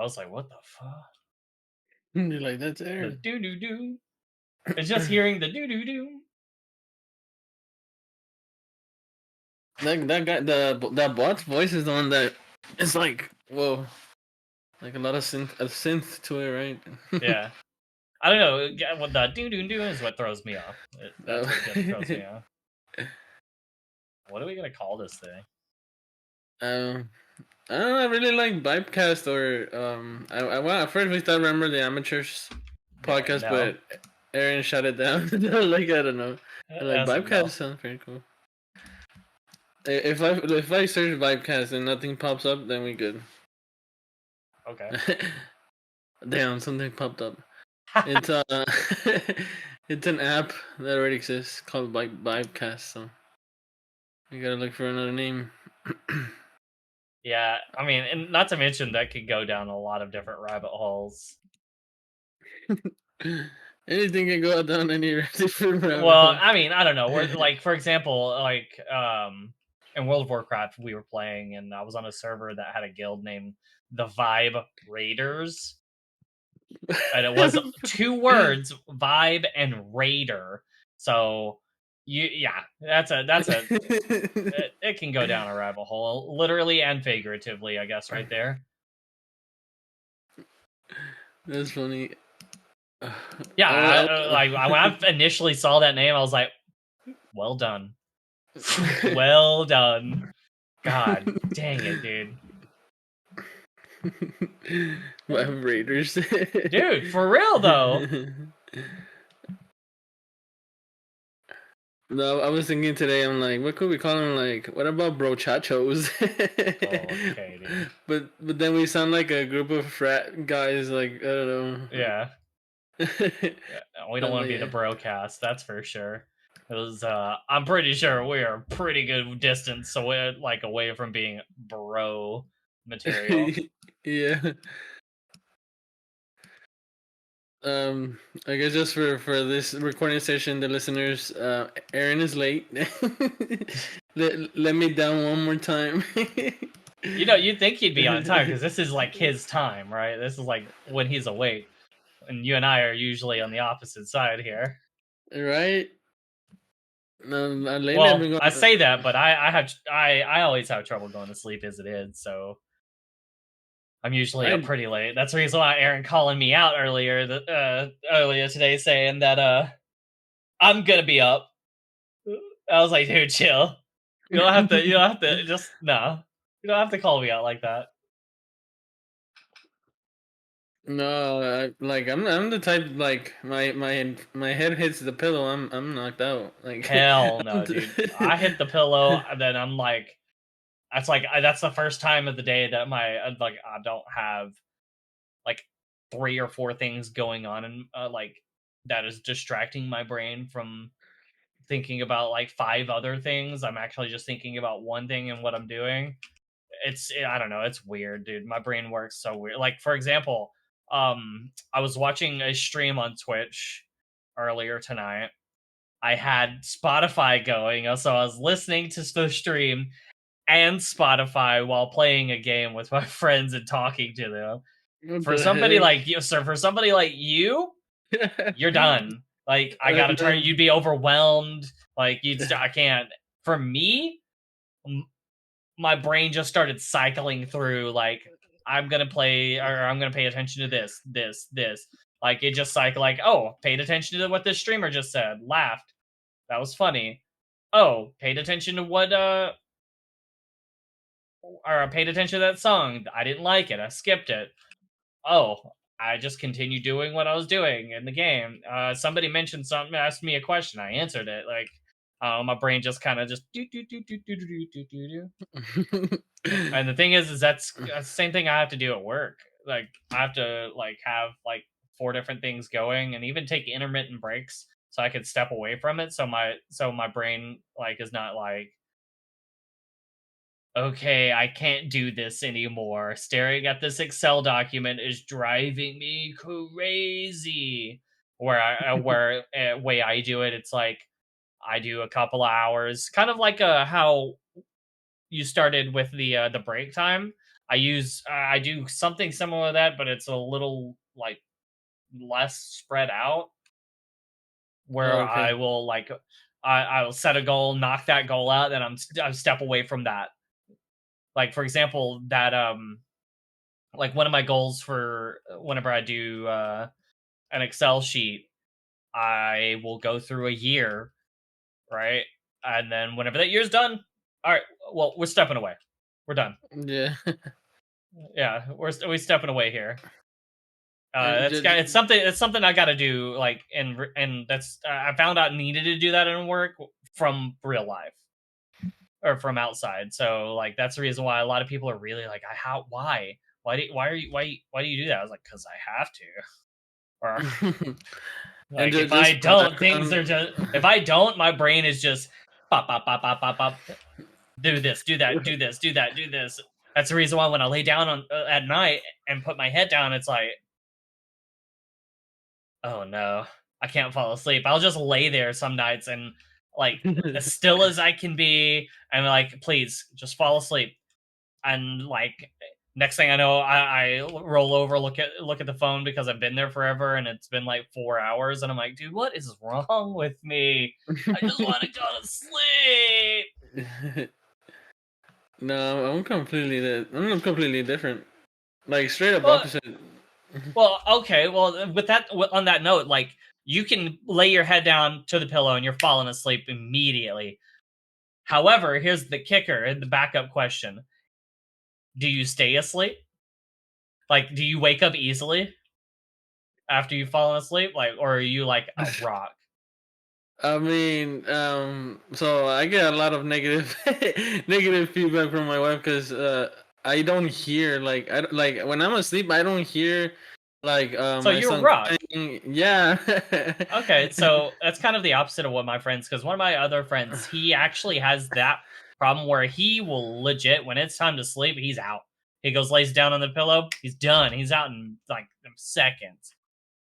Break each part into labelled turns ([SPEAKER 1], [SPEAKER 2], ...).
[SPEAKER 1] I was like, what the fuck?
[SPEAKER 2] You're like, that's
[SPEAKER 1] The
[SPEAKER 2] Aaron.
[SPEAKER 1] doo doo doo. It's just hearing the doo doo doo.
[SPEAKER 2] That guy, that bot's voice is the one that is like, whoa, like a lot of synth to it, right?
[SPEAKER 1] Yeah. I don't know. What the doo doo doo is what throws me off. That's what just throws me off. What are we gonna call this thing?
[SPEAKER 2] um, I don't know. I really like Vibecast or well, at first we thought remember the amateurs
[SPEAKER 1] Yeah,
[SPEAKER 2] podcast,
[SPEAKER 1] no.
[SPEAKER 2] but Aaron shut it down. Like I don't know. I like
[SPEAKER 1] As a
[SPEAKER 2] Vibecast
[SPEAKER 1] no.
[SPEAKER 2] sounds pretty cool. If I search Vibecast and nothing pops up, then we good.
[SPEAKER 1] Okay.
[SPEAKER 2] Damn, something popped up. It's it's an app that already exists called Vibecast. So you gotta look for another name.
[SPEAKER 1] Yeah, I mean, and not to mention that could go down a lot of different rabbit holes.
[SPEAKER 2] Anything can go down any different rabbit
[SPEAKER 1] Well,
[SPEAKER 2] hole.
[SPEAKER 1] I mean, I don't know. We're like, for example, like in World of Warcraft, we were playing, and I was on a server that had a guild named the Vibe Raiders, and it was 2 words, Vibe and Raider. So yeah, that's a it can go down a rabbit hole, literally and figuratively, I guess, right there.
[SPEAKER 2] That's funny.
[SPEAKER 1] Yeah,
[SPEAKER 2] I,
[SPEAKER 1] like when I initially saw that name, I was like, well done. Well done. God dang it, dude.
[SPEAKER 2] Raiders.
[SPEAKER 1] Dude, for real though.
[SPEAKER 2] No, I was thinking today. I'm like, what could we call them? Like, what about brochachos?
[SPEAKER 1] Okay, dude.
[SPEAKER 2] But then we sound like a group of frat guys. Like I don't know.
[SPEAKER 1] Yeah. We don't
[SPEAKER 2] I'm
[SPEAKER 1] want to
[SPEAKER 2] like,
[SPEAKER 1] be the
[SPEAKER 2] yeah.
[SPEAKER 1] broadcast, that's for sure. It was I'm pretty sure we are pretty good distance away, like away from being bro material.
[SPEAKER 2] Yeah. I guess just for this recording session, the listeners, Aaron is late. Let me down one more time.
[SPEAKER 1] You know, you'd think he'd be on time because this is like his time, right? This is like when he's awake. And you and I are usually on the opposite side here.
[SPEAKER 2] Right? No, lately I've been
[SPEAKER 1] Well, I
[SPEAKER 2] going.
[SPEAKER 1] say that, but I always have trouble going to sleep as it is, so I'm usually up
[SPEAKER 2] I
[SPEAKER 1] pretty late. That's the reason why Aaron calling me out earlier today saying that I'm gonna be up. I was like, dude, chill. You don't have to just no. You don't have to call me out like that.
[SPEAKER 2] No, I'm the type like my head hits the pillow. I'm knocked out. Like
[SPEAKER 1] Hell no, dude. I hit the pillow and then I'm like that's the first time of the day that like I don't have like 3 or 4 things going on and like that is distracting my brain from thinking about like 5 other things. I'm actually just thinking about one thing and what I'm doing. I don't know, it's weird, dude. My brain works so weird. Like for example, I was watching a stream on Twitch earlier tonight. I had Spotify going, so I was listening to the stream and Spotify while playing a game with my friends and talking to them.
[SPEAKER 2] what
[SPEAKER 1] For
[SPEAKER 2] the
[SPEAKER 1] somebody
[SPEAKER 2] heck?
[SPEAKER 1] like you, sir, for somebody like you, you're done. Like I gotta turn.
[SPEAKER 2] No.
[SPEAKER 1] You'd be overwhelmed. Like I can't. For me, my brain just started cycling through. Like I'm gonna play, or I'm gonna pay attention to this. Like it just like oh, paid attention to what this streamer just said. Laughed. That was funny. Oh, paid attention to what or paid attention to that song. I didn't like it. I skipped it. Oh, I just continued doing what I was doing in the game. Somebody mentioned something, asked me a question, I answered it. Like, my brain just kind of just do do do do do do do do do. And the thing is that's the same thing I have to do at work. Like, I have to like have like 4 different things going, and even take intermittent breaks so I could step away from it. So my brain like is not like okay, I can't do this anymore. Staring at this Excel document is driving me crazy. Where way I do it, it's like I do a couple of hours, kind of like how you started with the break time. I do something similar to that, but it's a little like less spread out, where
[SPEAKER 2] Oh,
[SPEAKER 1] I
[SPEAKER 2] okay.
[SPEAKER 1] will like I will set a goal, knock that goal out, then I'm step away from that. Like for example, that like one of my goals for whenever I do an Excel sheet, I will go through a year, right? And then whenever that year's done, all right, well, we're stepping away. We're done.
[SPEAKER 2] Yeah.
[SPEAKER 1] Yeah, we're stepping away here.
[SPEAKER 2] And
[SPEAKER 1] It's something I got to do. Like, and that's I found out needed to do that in work from real life or from outside. So like that's the reason why a lot of people are really like, I how why do you do that? I was like, because I have to. Or
[SPEAKER 2] and
[SPEAKER 1] like if I
[SPEAKER 2] just
[SPEAKER 1] don't, things are
[SPEAKER 2] background.
[SPEAKER 1] just if I don't, my brain is just pop pop pop pop pop pop. Do this, do that, do this, do that, do this. That's the reason why when I lay down on at night and put my head down, it's like, oh no, I can't fall asleep. I'll just lay there some nights and like as still as I can be, and like, please just fall asleep. And like next thing I know, I roll over, look at the phone because I've been there forever, and it's been like 4 hours, and I'm like, dude, what is wrong with me? I just want to go to sleep.
[SPEAKER 2] No, I'm completely different. Like straight up
[SPEAKER 1] Well,
[SPEAKER 2] opposite.
[SPEAKER 1] well, okay. Well, with that, on that note, like you can lay your head down to the pillow and you're falling asleep immediately. However, here's the kicker and the backup question: do you stay asleep? Like, do you wake up easily after you've fallen asleep? Like, or are you like a rock?
[SPEAKER 2] I mean, so I get a lot of negative, negative feedback from my wife because I don't hear like when I'm asleep, I don't hear like
[SPEAKER 1] So
[SPEAKER 2] my
[SPEAKER 1] you're a
[SPEAKER 2] son
[SPEAKER 1] rock.
[SPEAKER 2] crying. Yeah.
[SPEAKER 1] Okay, so that's kind of the opposite of what my friends, because one of my other friends, he actually has that problem where he will legit, when it's time to sleep, he's out. He goes, lays down on the pillow, he's done. He's out in like seconds.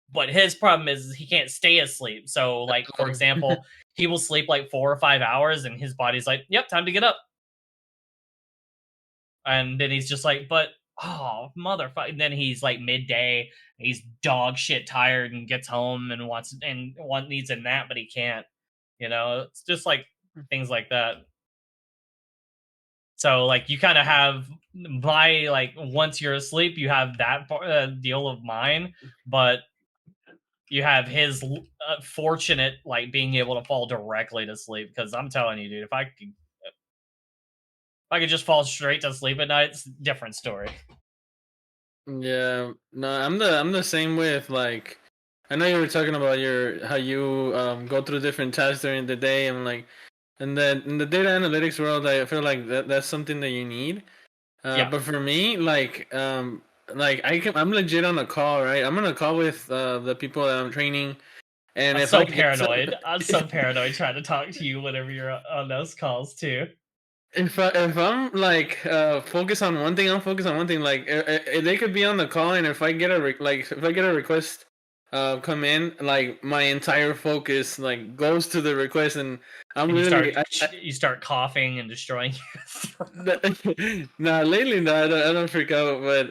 [SPEAKER 1] But his problem is he can't stay asleep. So, like, for example, he will sleep like 4 or 5 hours and his body's like, yep, time to get up. And then he's just like, but oh motherfucker. And then he's like midday, he's dog shit tired and gets home and needs a nap, but he can't. It's just like things like that. So like you kind of have by like once you're asleep, you have that deal of mine, but you have his fortunate like being able to fall directly to sleep. Because I'm telling you, dude, if I could just fall straight to sleep at night, it's a different story.
[SPEAKER 2] Yeah, no, I'm the same with like I know you were talking about your how you go through different tasks during the day and like and then in the data analytics world I feel like that's something that you need.
[SPEAKER 1] Yeah.
[SPEAKER 2] But for me like I'm legit on a call, right? I'm on a call with the people that I'm training and
[SPEAKER 1] I'm
[SPEAKER 2] if I
[SPEAKER 1] so
[SPEAKER 2] get some
[SPEAKER 1] paranoid. I'm so paranoid trying to talk to you whenever you're on those calls too.
[SPEAKER 2] if I'm like focused on one thing, I'm focused on one thing. Like they could be on the call, and if I get if I get a request, come in, like my entire focus like goes to the request, and I'm
[SPEAKER 1] And
[SPEAKER 2] literally
[SPEAKER 1] you start coughing and destroying your throat.
[SPEAKER 2] no, lately no, I don't freak out, but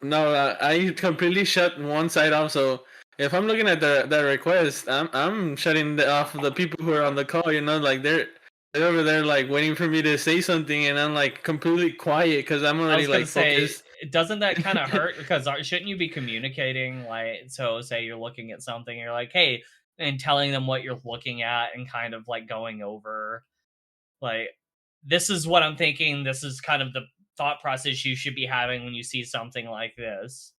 [SPEAKER 2] no, I completely shut one side off. So if I'm looking at the request, I'm shutting off the people who are on the call. You know, like they're over there like waiting for me to say something, and I'm like completely quiet because I'm
[SPEAKER 1] I
[SPEAKER 2] already
[SPEAKER 1] was gonna
[SPEAKER 2] like
[SPEAKER 1] say,
[SPEAKER 2] focused.
[SPEAKER 1] doesn't that kind of hurt? Because shouldn't you be communicating? Like, so say you're looking at something, you're like, hey, and telling them what you're looking at, and kind of like going over, like, this is what I'm thinking. This is kind of the thought process you should be having when you see something like this.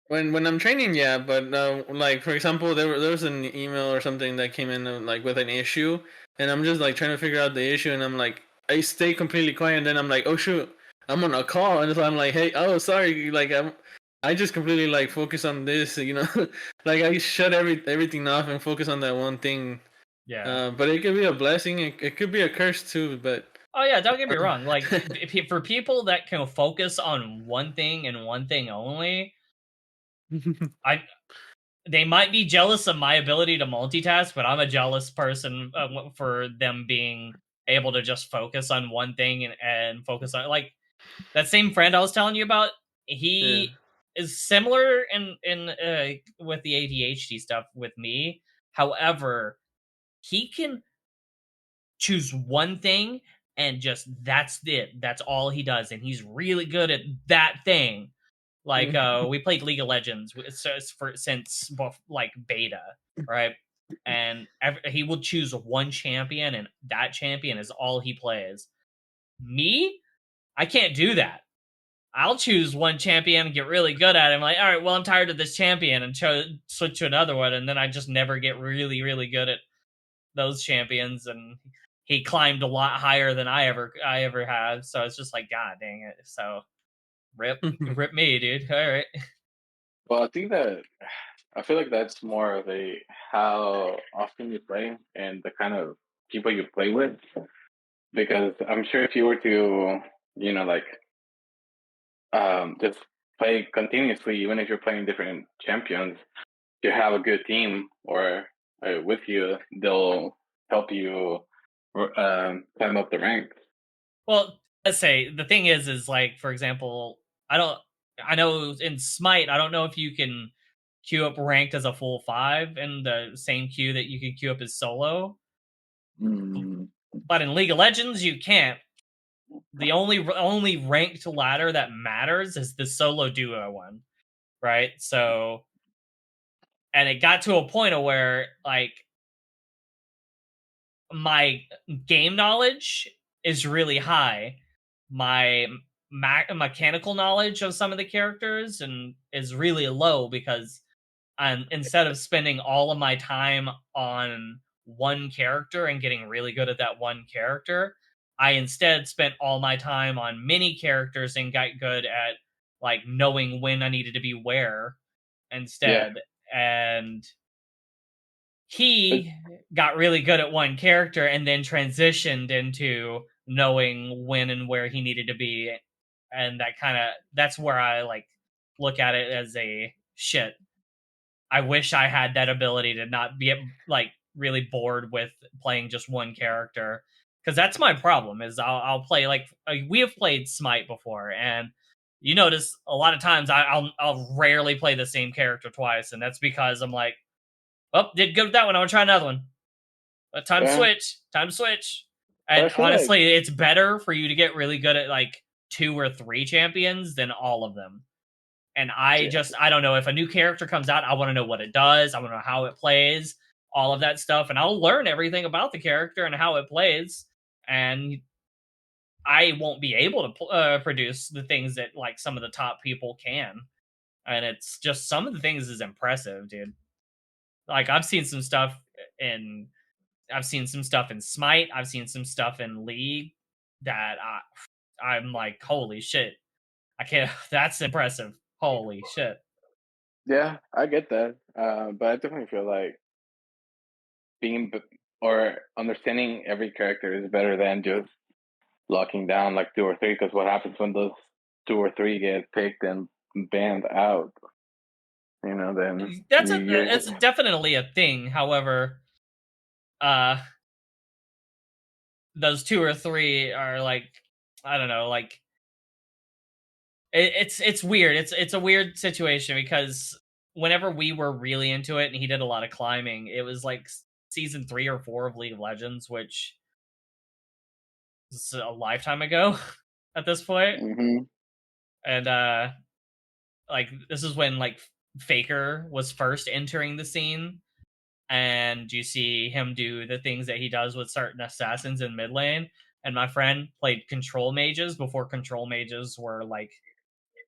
[SPEAKER 2] When I'm training, yeah, but like for example, there was an email or something that came in like with an issue, and I'm just like trying to figure out the issue, and I'm like I stay completely quiet, and then I'm like, oh shoot, I'm on a call, and so I'm like, hey, oh sorry, like I just completely like focus on this, you know, like I shut everything off and focus on that one thing.
[SPEAKER 1] Yeah.
[SPEAKER 2] But it could be a blessing, it could be a curse too, but
[SPEAKER 1] Oh yeah, don't get me
[SPEAKER 2] uh,
[SPEAKER 1] wrong. Like for people that can focus on one thing and one thing only, I they might be jealous of my ability to multitask, but I'm a jealous person for them being able to just focus on one thing and focus on like. That same friend I was telling you about,
[SPEAKER 2] Yeah.
[SPEAKER 1] he is similar in with the ADHD stuff with me. However, he can choose one thing and just that's it. That's all he does, and he's really good at that thing. Like we played League of Legends since like beta, right? And he will choose one champion, and that champion is all he plays. Me, I can't do that. I'll choose one champion and get really good at it. I'm like, all right, well, I'm tired of this champion and switch to another one, and then I just never get really, really good at those champions. And he climbed a lot higher than I ever had, so it's just like, god dang it. So rip me, dude. All right.
[SPEAKER 3] Well, I think that I feel like that's more of a how often you play and the kind of people you play with. Because I'm sure if you were to, like just play continuously, even if you're playing different champions, you have a good team or with you, they'll help you climb up the ranks.
[SPEAKER 1] Well, let's say the thing is like, for example, I don't. I know in Smite, I don't know if you can queue up ranked as a full five in the same queue that you can queue up as solo.
[SPEAKER 3] Mm,
[SPEAKER 1] But in League of Legends, you can't. The only ranked ladder that matters is the solo duo one, right? So, and it got to a point of where like my game knowledge is really high. My mechanical knowledge of some of the characters and is really low because instead of spending all of my time on one character and getting really good at that one character, I instead spent all my time on many characters and got good at like knowing when I needed to be where
[SPEAKER 3] yeah,
[SPEAKER 1] instead. And
[SPEAKER 3] but
[SPEAKER 1] he got really good at one character and then transitioned into knowing when and where he needed to be. And that's where I like look at it as a shit. I wish I had that ability to not be like really bored with playing just one character, because that's my problem. Is I'll play like we have played Smite before, and you notice a lot of times I'll rarely play the same character twice, and that's because I'm like, oh, did good with that one. I want to try another one. Time to
[SPEAKER 3] yeah,
[SPEAKER 1] switch. Time to switch.
[SPEAKER 3] but I
[SPEAKER 1] And
[SPEAKER 3] feel like
[SPEAKER 1] honestly, it's better for you to get really good at like two or three champions than all of them. And
[SPEAKER 3] yeah,
[SPEAKER 1] I don't know, if a new character comes out, I want to know what it does. I want to know how it plays, all of that stuff. And I'll learn everything about the character and how it plays. And I won't be able to produce the things that like some of the top people can. And it's just some of the things is impressive, dude. Like in I've seen some stuff in Smite. I've seen some stuff in League that I'm like, holy shit. I can't. That's impressive. Holy shit.
[SPEAKER 3] yeah, I get that. But I definitely feel like or understanding every character is better than just locking down like two or three. Because what happens when those two or three get picked and banned out? Then
[SPEAKER 1] It's definitely a thing. However, uh, those two or three are like, I don't know, like it's weird. It's a weird situation because whenever we were really into it and he did a lot of climbing, it was like season 3 or 4 of League of Legends, which is a lifetime ago at this point.
[SPEAKER 3] hmm
[SPEAKER 1] And like this is when like Faker was first entering the scene, and you see him do the things that he does with certain assassins in mid lane. And my friend played control mages before control mages were like,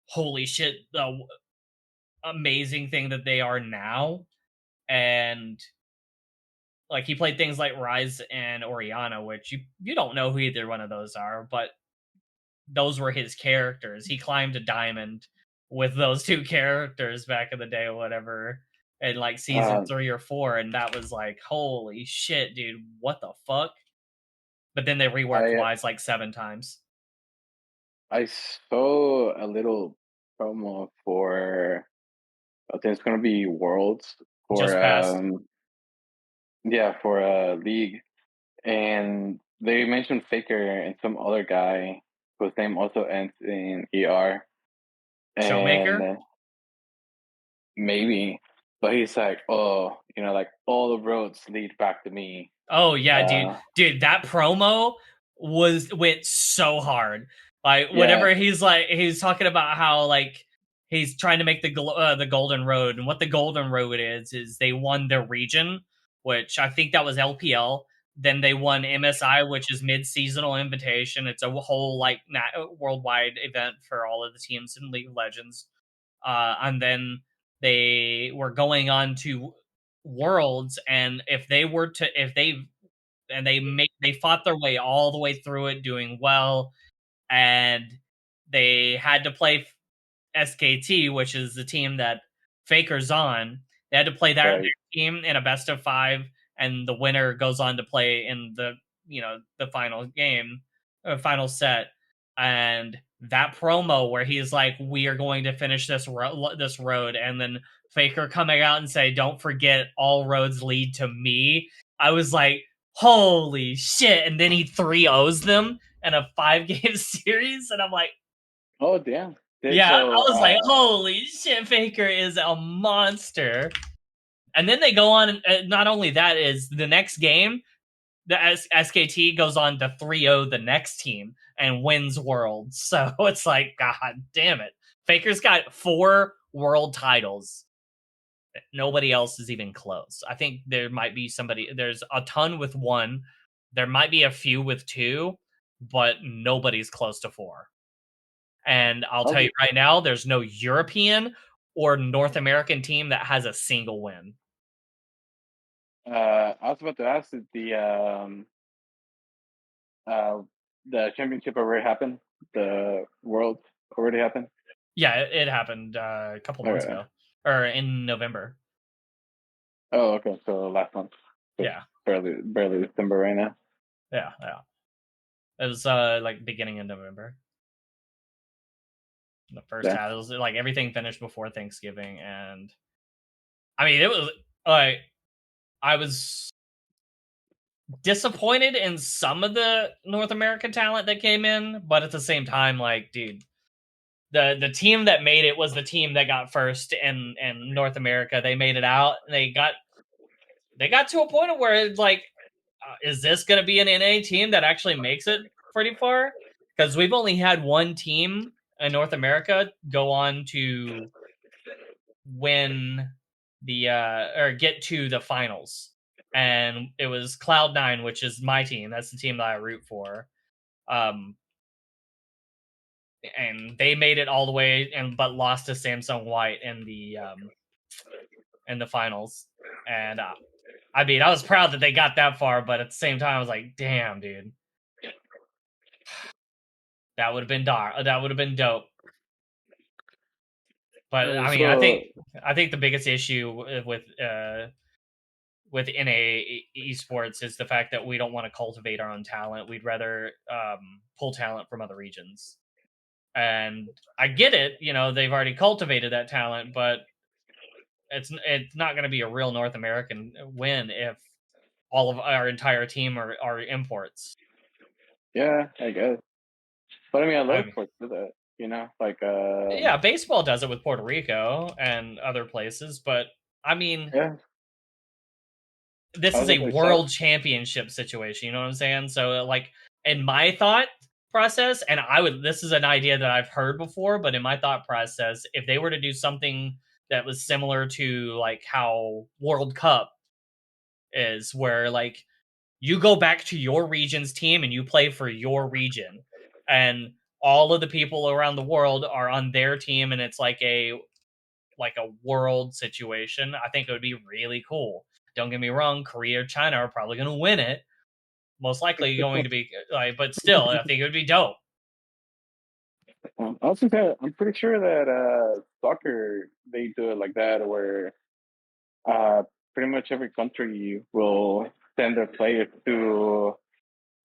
[SPEAKER 1] holy shit, the amazing thing that they are now. And like he played things like Rise and Oriana, which you don't know who either one of those are, but those were his characters. He climbed a diamond with those two characters back in the day or whatever in like season
[SPEAKER 3] Uh,
[SPEAKER 1] 3 or 4, and that was like, holy shit, dude, what the fuck? But then they reworked
[SPEAKER 3] I
[SPEAKER 1] Wise like 7 times.
[SPEAKER 3] I saw a little promo for I think it's gonna be Worlds for
[SPEAKER 1] Just passed.
[SPEAKER 3] League, and they mentioned Faker and some other guy whose name also ends in ER.
[SPEAKER 1] Showmaker?
[SPEAKER 3] And maybe, but he's like, oh, like all the roads lead back to me.
[SPEAKER 1] Oh yeah, dude, that promo went so hard. Like
[SPEAKER 3] Yeah.
[SPEAKER 1] whenever he's talking about how like he's trying to make the Golden Road, and what the Golden Road is they won their region, which I think that was LPL. Then they won MSI, which is mid-seasonal invitation. It's a whole like worldwide event for all of the teams in League of Legends. And then they were going on to Worlds, and they fought their way all the way through it, doing well, and they had to play SKT, which is the team that Faker's on. They had to play that
[SPEAKER 3] Right.
[SPEAKER 1] team in a best of 5, and the winner goes on to play in the final game, or final set. And that promo where he's like, "We are going to finish this road," and then Faker coming out and say, "Don't forget, all roads lead to me." I was like, "Holy shit!" And then he 3-0s them in a 5-game series, and I'm like,
[SPEAKER 3] Oh damn.
[SPEAKER 1] yeah, I
[SPEAKER 3] So
[SPEAKER 1] was like, holy shit, Faker is a monster. And then they go on, not only that, is the next game, the SKT goes on to 3-0 the next team and wins Worlds. So it's like, god damn it. Faker's got 4 world titles. Nobody else is even close. I think there might be there's a ton with 1. There might be a few with 2, but nobody's close to 4. And I'll tell you right now, there's no European or North American team that has a single win.
[SPEAKER 3] I was about to ask if the championship already happened. The Worlds already happened.
[SPEAKER 1] Yeah, it happened a couple months ago, or in November.
[SPEAKER 3] Oh, okay. So last month. So
[SPEAKER 1] Yeah,
[SPEAKER 3] barely December right now.
[SPEAKER 1] yeah. It was like beginning of November. The first half, it was like everything finished before Thanksgiving, and I mean, it was like I was disappointed in some of the North American talent that came in, but at the same time, like, dude, the team that made it was the team that got first in North America. They made it out. They got to a point where it's like, is this going to be an NA team that actually makes it pretty far? Because we've only had one team in North America go on to win the or get to the finals, and it was Cloud9, which is my team. That's the team that I root for. And they made it all the way, but lost to Samsung White in the finals. And I mean, I was proud that they got that far, but at the same time, I was like, damn, dude, that would have been that would have been dope. But I mean, I think the biggest issue with NA esports is the fact that we don't want to cultivate our own talent. We'd rather pull talent from other regions. And I get it, they've already cultivated that talent, but it's not going to be a real North American win if all of our entire team are imports.
[SPEAKER 3] Yeah, I guess. But I mean, a lot of sports do that, like
[SPEAKER 1] yeah, baseball does it with Puerto Rico and other places, but I mean,
[SPEAKER 3] yeah.
[SPEAKER 1] This is a world championship situation, you know what I'm saying? So like in my thought process, and this is an idea that I've heard before, but in my thought process, if they were to do something that was similar to like how World Cup is, where like you go back to your region's team and you play for your region, and all of the people around the world are on their team, and it's like a world situation, I think it would be really cool. Don't get me wrong, Korea or China are probably going to win it. Most likely going to be but still, I think it would be dope.
[SPEAKER 3] I was gonna say, I'm pretty sure that soccer, they do it like that, where pretty much every country will send their players to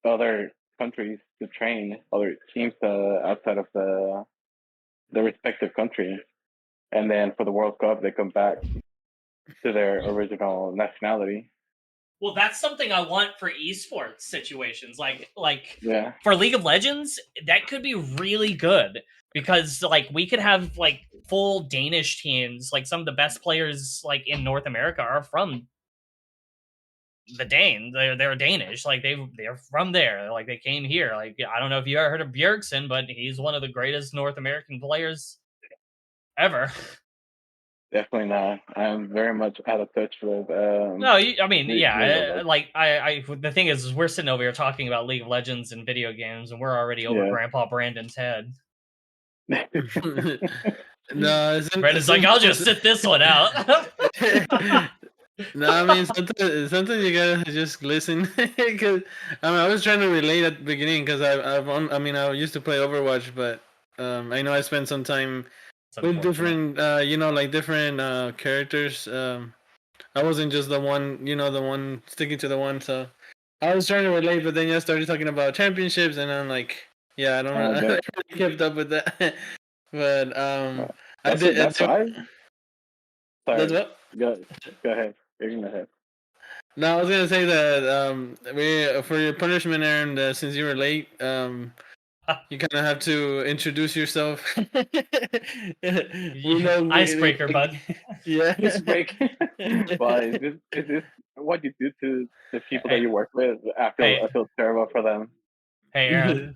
[SPEAKER 3] other countries to train other teams outside of the respective country, and then for the World Cup they come back to their original nationality.
[SPEAKER 1] Well, that's something I want for esports situations. Like
[SPEAKER 3] Yeah.
[SPEAKER 1] for League of Legends, that could be really good because like we could have like full Danish teams. Like some of the best players like in North America are from the Dane. They're Danish. Like they're from there. Like they came here. Like I don't know if you ever heard of Bjergsen, but he's one of the greatest North American players ever.
[SPEAKER 3] Definitely not. I'm very much out of touch with.
[SPEAKER 1] No, I mean,
[SPEAKER 3] League of
[SPEAKER 1] yeah.
[SPEAKER 3] Legends.
[SPEAKER 1] Like I. The thing is, we're sitting over here talking about League of Legends and video games, and we're already over
[SPEAKER 3] Yeah.
[SPEAKER 1] Grandpa Brandon's head.
[SPEAKER 2] No,
[SPEAKER 1] Brandon's like, I'll just sit this one out.
[SPEAKER 2] No, I mean sometimes you gotta just listen because I was trying to relate at the beginning because I used to play Overwatch, but I know I spent some time with different like different characters. I wasn't just the one, the one sticking to the one. So I was trying to relate, but then you started talking about championships, and I'm like, yeah, I don't know, I really kept up with that. But I did.
[SPEAKER 3] That's why.
[SPEAKER 2] That's
[SPEAKER 3] Sorry.
[SPEAKER 2] what.
[SPEAKER 3] Go ahead. Go ahead.
[SPEAKER 2] No, I was gonna say that we for your punishment, Aaron, since you were late, you kind of have to introduce yourself.
[SPEAKER 1] Icebreaker, bud.
[SPEAKER 2] Yeah.
[SPEAKER 3] Icebreaker. Well, is this what you do to the people that you work with? I feel terrible for them.
[SPEAKER 1] Hey, Aaron.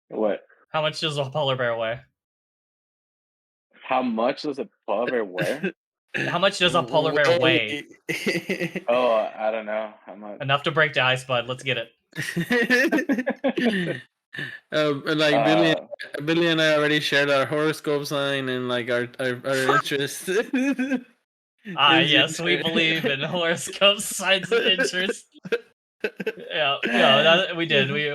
[SPEAKER 3] What?
[SPEAKER 1] How much does a polar bear weigh?
[SPEAKER 3] How much does a polar bear weigh?
[SPEAKER 1] How much does a polar bear weigh?
[SPEAKER 3] Oh, I don't know. How much?
[SPEAKER 1] Enough to break the ice, bud. Let's get it.
[SPEAKER 2] Like Billy and I already shared our horoscope sign and like our interests.
[SPEAKER 1] Yes, we believe in horoscope signs and interests. Yeah, we did. We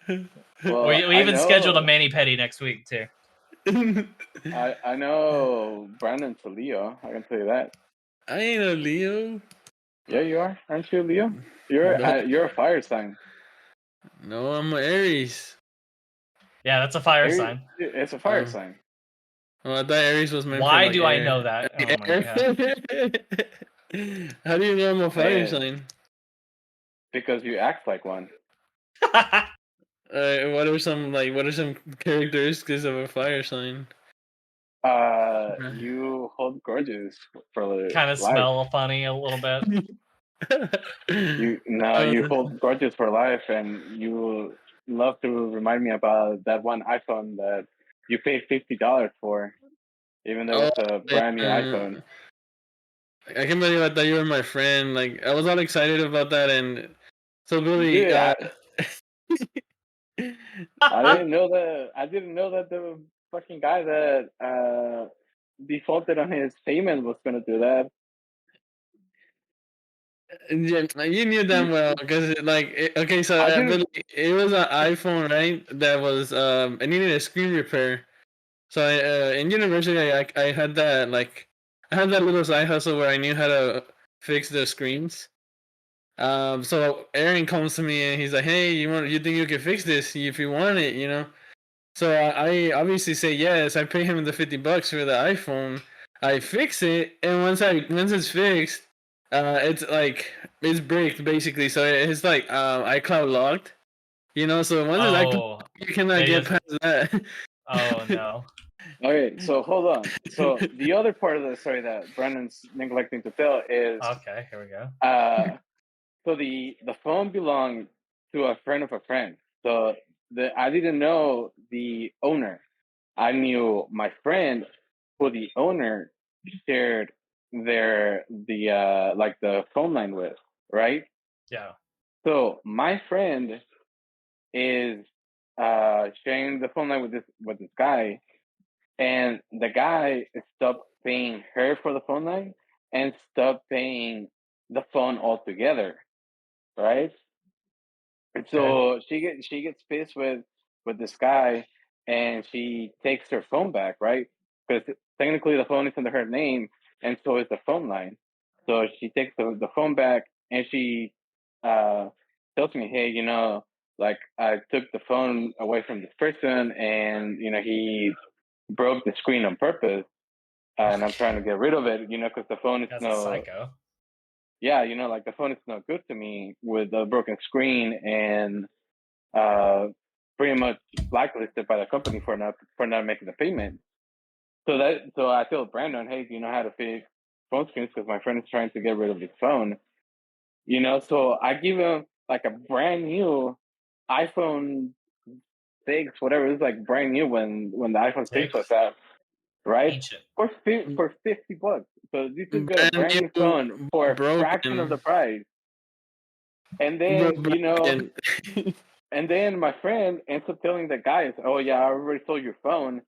[SPEAKER 1] even scheduled a mani pedi next week too.
[SPEAKER 3] I know Brandon's a Leo. I can tell you that.
[SPEAKER 2] I ain't a Leo.
[SPEAKER 3] Yeah, you are. Aren't you a Leo? You're a fire sign.
[SPEAKER 2] No, I'm an Aries.
[SPEAKER 1] Yeah, that's a fire sign.
[SPEAKER 3] It's a fire sign.
[SPEAKER 2] Well, I thought Aries was meant
[SPEAKER 1] Why
[SPEAKER 2] for,
[SPEAKER 1] do I know that? Oh my
[SPEAKER 2] god. How do you know I'm a fire sign?
[SPEAKER 3] Because you act like one.
[SPEAKER 2] What are some characteristics of a fire sign?
[SPEAKER 3] You hold grudges for
[SPEAKER 1] kind of
[SPEAKER 3] life.
[SPEAKER 1] Smell funny a little bit.
[SPEAKER 3] You hold grudges for life, and you love to remind me about that one iPhone that you paid $50 for, even though it's a brand new iPhone.
[SPEAKER 2] I can't believe I thought you were my friend. Like I was all excited about that, and so Billy.
[SPEAKER 3] Dude, I didn't know that. I didn't know that the fucking guy that defaulted on his payment was gonna do that.
[SPEAKER 2] Yeah, you knew damn well because okay, so Billy, it was an iPhone, right? That was it needed a screen repair. So in university, I had that I had that little side hustle where I knew how to fix the screens. So Aaron comes to me and he's like, "Hey, you think you can fix this if you want it, you know?" So I obviously say yes. I pay him the $50 for the iPhone. I fix it, and once it's fixed, it's like it's bricked basically. So it's like iCloud locked, you know. So once it's iCloud, you cannot get past that.
[SPEAKER 1] Oh no.
[SPEAKER 3] Okay, so hold on. So the other part of the story that Brandon's neglecting to tell is
[SPEAKER 1] okay. Here we go.
[SPEAKER 3] So the phone belonged to a friend of a friend. So I didn't know the owner. I knew my friend who the owner shared the phone line with, right?
[SPEAKER 1] Yeah.
[SPEAKER 3] So my friend is sharing the phone line with this guy, and the guy stopped paying her for the phone line and stopped paying the phone altogether, right? And so she gets pissed with this guy, and she takes her phone back, right? Because technically the phone is under her name, and so is the phone line. So she takes the phone back, and she tells me, "Hey, like I took the phone away from this person, and he broke the screen on purpose, and I'm trying to get rid of it, because the phone is
[SPEAKER 1] That's a psycho.
[SPEAKER 3] yeah, like the phone is not good to me with a broken screen and pretty much blacklisted by the company for not making the payment. So I told Brandon, hey, do you know how to fix phone screens? Because my friend is trying to get rid of his phone. So I give him like a brand new iPhone 6, whatever. It was like brand new when the iPhone 6 was
[SPEAKER 1] Six.
[SPEAKER 3] out, right?
[SPEAKER 1] Ancient.
[SPEAKER 3] For $50. So you could get a
[SPEAKER 2] Brand
[SPEAKER 3] brand new
[SPEAKER 2] new,
[SPEAKER 3] phone for a fraction of the
[SPEAKER 2] broken,
[SPEAKER 3] price. And
[SPEAKER 2] bro,
[SPEAKER 3] then,
[SPEAKER 2] broken.
[SPEAKER 3] and then my friend ends up telling the guys, "Oh yeah, I already sold your phone."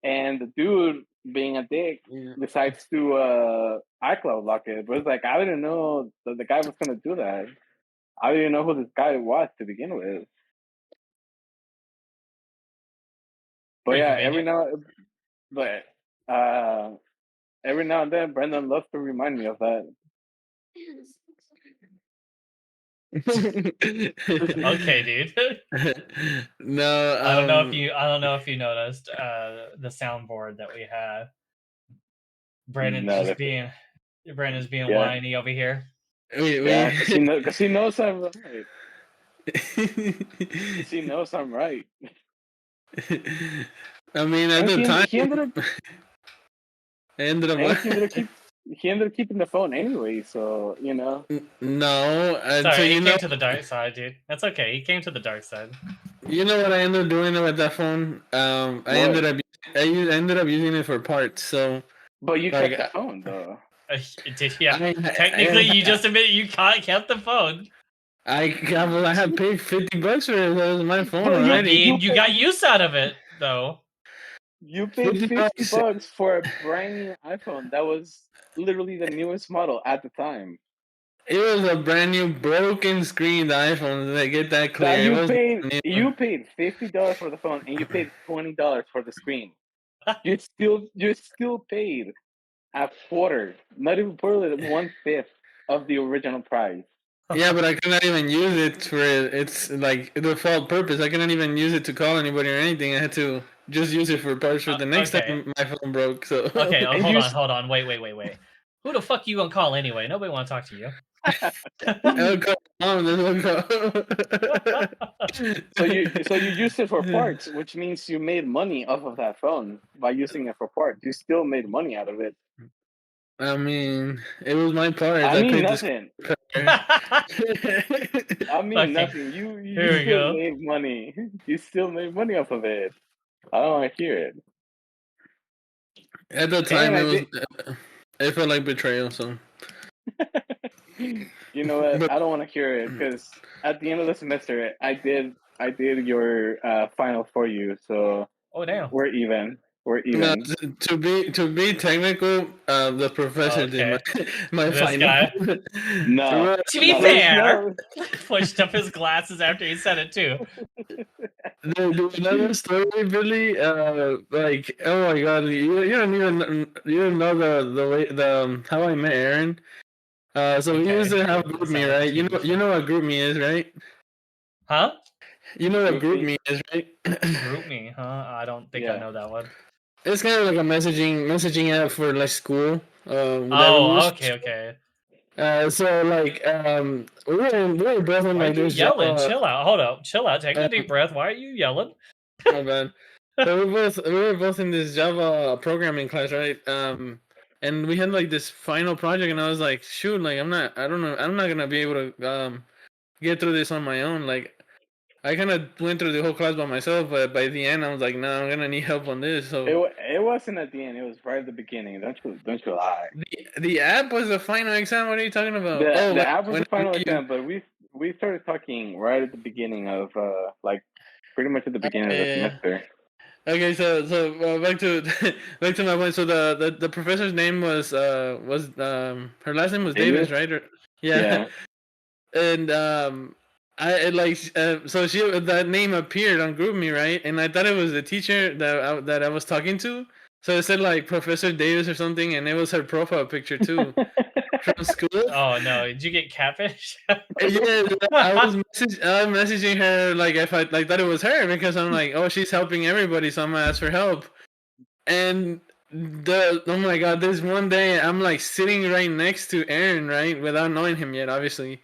[SPEAKER 3] And the dude, being a dick,
[SPEAKER 2] Yeah.
[SPEAKER 3] decides to iCloud lock it. But it's like I didn't know that the guy was gonna do that. I didn't know who this guy was to begin with. But
[SPEAKER 1] Pretty
[SPEAKER 3] yeah,
[SPEAKER 1] convenient.
[SPEAKER 3] but uh, every now and then, Brendan loves to remind me of that.
[SPEAKER 1] Okay, dude.
[SPEAKER 2] No,
[SPEAKER 1] I don't know if you noticed the soundboard that we have. Brandon's
[SPEAKER 3] No,
[SPEAKER 1] just being Brandon's being
[SPEAKER 3] yeah,
[SPEAKER 1] whiny over here.
[SPEAKER 3] yeah,
[SPEAKER 2] we
[SPEAKER 3] because he knows I'm right. Because he knows I'm right.
[SPEAKER 2] I mean, at
[SPEAKER 3] And
[SPEAKER 2] the
[SPEAKER 3] he
[SPEAKER 2] time,
[SPEAKER 3] he ended up
[SPEAKER 2] I ended
[SPEAKER 3] and
[SPEAKER 2] up.
[SPEAKER 3] he ended up keeping the phone anyway. So
[SPEAKER 2] No, and so
[SPEAKER 1] Sorry, he came to the dark side, dude. That's okay. He came to the dark side.
[SPEAKER 2] you know what I ended up doing with that phone?
[SPEAKER 3] what?
[SPEAKER 2] Ended up using it for parts. So
[SPEAKER 3] But you
[SPEAKER 2] like
[SPEAKER 3] kept the phone though.
[SPEAKER 1] Yeah, technically, you just admitted you kept the phone.
[SPEAKER 2] I had paid $50 for it. That was my phone
[SPEAKER 3] But
[SPEAKER 1] I
[SPEAKER 2] already.
[SPEAKER 1] mean, you got use out of it, though.
[SPEAKER 3] you paid fifty
[SPEAKER 2] $50.
[SPEAKER 3] bucks for a brand new iPhone that was literally the newest model at the time.
[SPEAKER 2] It was a brand new broken screen. The iPhone. They get that
[SPEAKER 3] That
[SPEAKER 2] clear. It was new.
[SPEAKER 3] you paid $50 for the phone and you paid $20 for the screen. You still paid a quarter, not even quarter, 1/5 of the original price.
[SPEAKER 2] Yeah, but I cannot even use it for its like the default purpose. I cannot even use it to call anybody or anything. I had to just use it for parts for the next
[SPEAKER 1] Okay.
[SPEAKER 2] time my phone broke. So
[SPEAKER 1] Okay,
[SPEAKER 3] And
[SPEAKER 1] hold on. Wait. Who the fuck you gonna call anyway? Nobody want to talk to you.
[SPEAKER 2] I'll call mom. Then we'll call.
[SPEAKER 3] so you used it for parts, which means you made money off of that phone by using it for parts. You still made money out of it.
[SPEAKER 2] I mean, it was my parts.
[SPEAKER 3] I
[SPEAKER 2] I
[SPEAKER 3] mean
[SPEAKER 2] paid the.
[SPEAKER 3] nothing.
[SPEAKER 1] Fucking-
[SPEAKER 3] Nothing. You
[SPEAKER 1] Here we
[SPEAKER 3] still
[SPEAKER 1] go.
[SPEAKER 3] made money. You still made money off of it. I don't want to hear it.
[SPEAKER 2] At the time,
[SPEAKER 3] And
[SPEAKER 2] it
[SPEAKER 3] I
[SPEAKER 2] was.
[SPEAKER 3] did.
[SPEAKER 2] It felt like betrayal. So.
[SPEAKER 3] You know what?
[SPEAKER 2] But
[SPEAKER 3] I don't want to hear it because at the end of the semester, I did your final for you, so
[SPEAKER 1] Oh damn.
[SPEAKER 3] we're even. We're
[SPEAKER 2] no,
[SPEAKER 3] even.
[SPEAKER 2] to be technical, the professor did
[SPEAKER 1] Okay.
[SPEAKER 2] my
[SPEAKER 1] This
[SPEAKER 2] final.
[SPEAKER 1] guy.
[SPEAKER 3] No,
[SPEAKER 1] To be
[SPEAKER 3] no, there's
[SPEAKER 1] fair,
[SPEAKER 3] no.
[SPEAKER 1] pushed up his glasses after he said it too.
[SPEAKER 2] There's another story, Billy. Like, oh my God, you don't even you don't know the way how I met Aaron. So we used
[SPEAKER 1] Okay.
[SPEAKER 2] to have
[SPEAKER 1] That
[SPEAKER 2] group me,
[SPEAKER 1] sounds like a
[SPEAKER 2] right? You
[SPEAKER 1] TV
[SPEAKER 2] know
[SPEAKER 1] show.
[SPEAKER 2] what group me is, right?
[SPEAKER 1] Huh?
[SPEAKER 2] You know what group
[SPEAKER 3] Groupie.
[SPEAKER 2] me is, right?
[SPEAKER 1] Group me, huh? I don't think I
[SPEAKER 3] Yeah.
[SPEAKER 1] know that one.
[SPEAKER 2] It's kind of like a messaging app for like school. That we
[SPEAKER 1] Oh,
[SPEAKER 2] use.
[SPEAKER 1] okay.
[SPEAKER 2] So like we were both in
[SPEAKER 1] Why are
[SPEAKER 2] like
[SPEAKER 1] you
[SPEAKER 2] this
[SPEAKER 1] yelling?
[SPEAKER 2] Java.
[SPEAKER 1] Chill out. Hold up. Chill out. Take a
[SPEAKER 2] Um,
[SPEAKER 1] deep breath. Why are you yelling?
[SPEAKER 2] My bad. So we were both in this Java programming class, right? And we had like this final project, and I was like, shoot, like I don't know, I'm not gonna be able to get through this on my own. Like I kind of went through the whole class by myself, but by the end, I was like, no, I'm gonna need help on this. So
[SPEAKER 3] It wasn't at the end. It was right at the beginning. Don't you lie.
[SPEAKER 2] the app was the final exam. What are you talking about?
[SPEAKER 3] The
[SPEAKER 2] Oh,
[SPEAKER 3] the
[SPEAKER 2] like
[SPEAKER 3] app was the
[SPEAKER 2] whenever
[SPEAKER 3] final
[SPEAKER 2] you.
[SPEAKER 3] exam, but we started talking right at the beginning of like pretty much at the beginning of the
[SPEAKER 2] Yeah.
[SPEAKER 3] semester.
[SPEAKER 2] Okay, so back to back to my point. So the professor's name was her last name was Davis,
[SPEAKER 3] Davis?
[SPEAKER 2] right? Yeah,
[SPEAKER 3] Yeah.
[SPEAKER 2] and so that name appeared on GroupMe, right? And I thought it was the teacher that I was talking to. So it said like Professor Davis or something, and it was her profile picture too from school.
[SPEAKER 1] Oh no, did you get catfish?
[SPEAKER 2] Yeah, I was messaging her like if I thought it was her because I'm like, oh, she's helping everybody, so I'm gonna ask for help. And Oh my god, there's one day I'm like sitting right next to Aaron, right, without knowing him yet, obviously.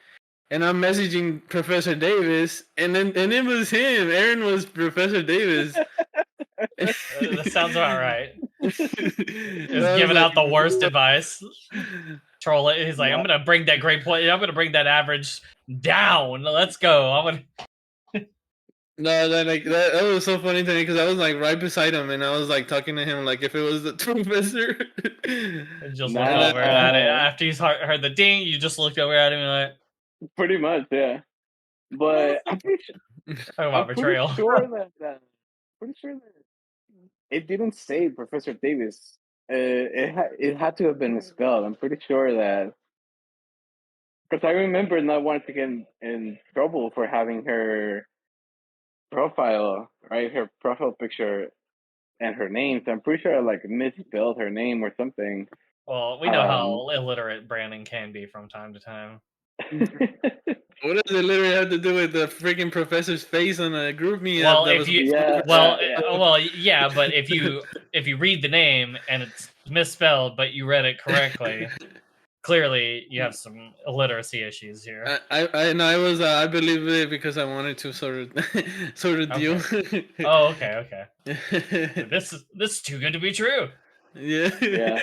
[SPEAKER 2] And I'm messaging Professor Davis, and it was him. Aaron was Professor Davis.
[SPEAKER 1] That sounds about right. Is
[SPEAKER 2] I was
[SPEAKER 1] giving
[SPEAKER 2] like,
[SPEAKER 1] out the worst advice. Troll it. He's like, I'm
[SPEAKER 3] Yeah.
[SPEAKER 1] gonna bring that grade point. I'm gonna bring that average down. Let's go. I'm gonna.
[SPEAKER 2] no, that was so funny to me because I was like right beside him, and I was like talking to him like if it was the professor.
[SPEAKER 1] Just look
[SPEAKER 3] Nah,
[SPEAKER 1] over at it after he's heard the ding. You just looked over at him and like,
[SPEAKER 3] pretty much, yeah. But I'm pretty sure,
[SPEAKER 1] talk about
[SPEAKER 3] I'm pretty
[SPEAKER 1] betrayal.
[SPEAKER 3] sure that pretty sure that it didn't say Professor Davis. It had to have been misspelled. I'm pretty sure that because I remember not wanting to get in trouble for having her profile, right? Her profile picture and her name. So I'm pretty sure I like misspelled her name or something.
[SPEAKER 1] Well, we know how illiterate Brandon can be from time to time.
[SPEAKER 2] What does it literally have to do with the freaking professor's face on a group me
[SPEAKER 1] Well,
[SPEAKER 2] that
[SPEAKER 1] if
[SPEAKER 2] was
[SPEAKER 1] you,
[SPEAKER 3] yeah,
[SPEAKER 1] well,
[SPEAKER 3] yeah,
[SPEAKER 1] well, yeah, but if you read the name and it's misspelled, but you read it correctly, clearly you have some illiteracy issues here.
[SPEAKER 2] I believe it because I wanted to sort of deal.
[SPEAKER 1] Oh, okay. This is too good to be true.
[SPEAKER 2] Yeah.
[SPEAKER 3] yeah.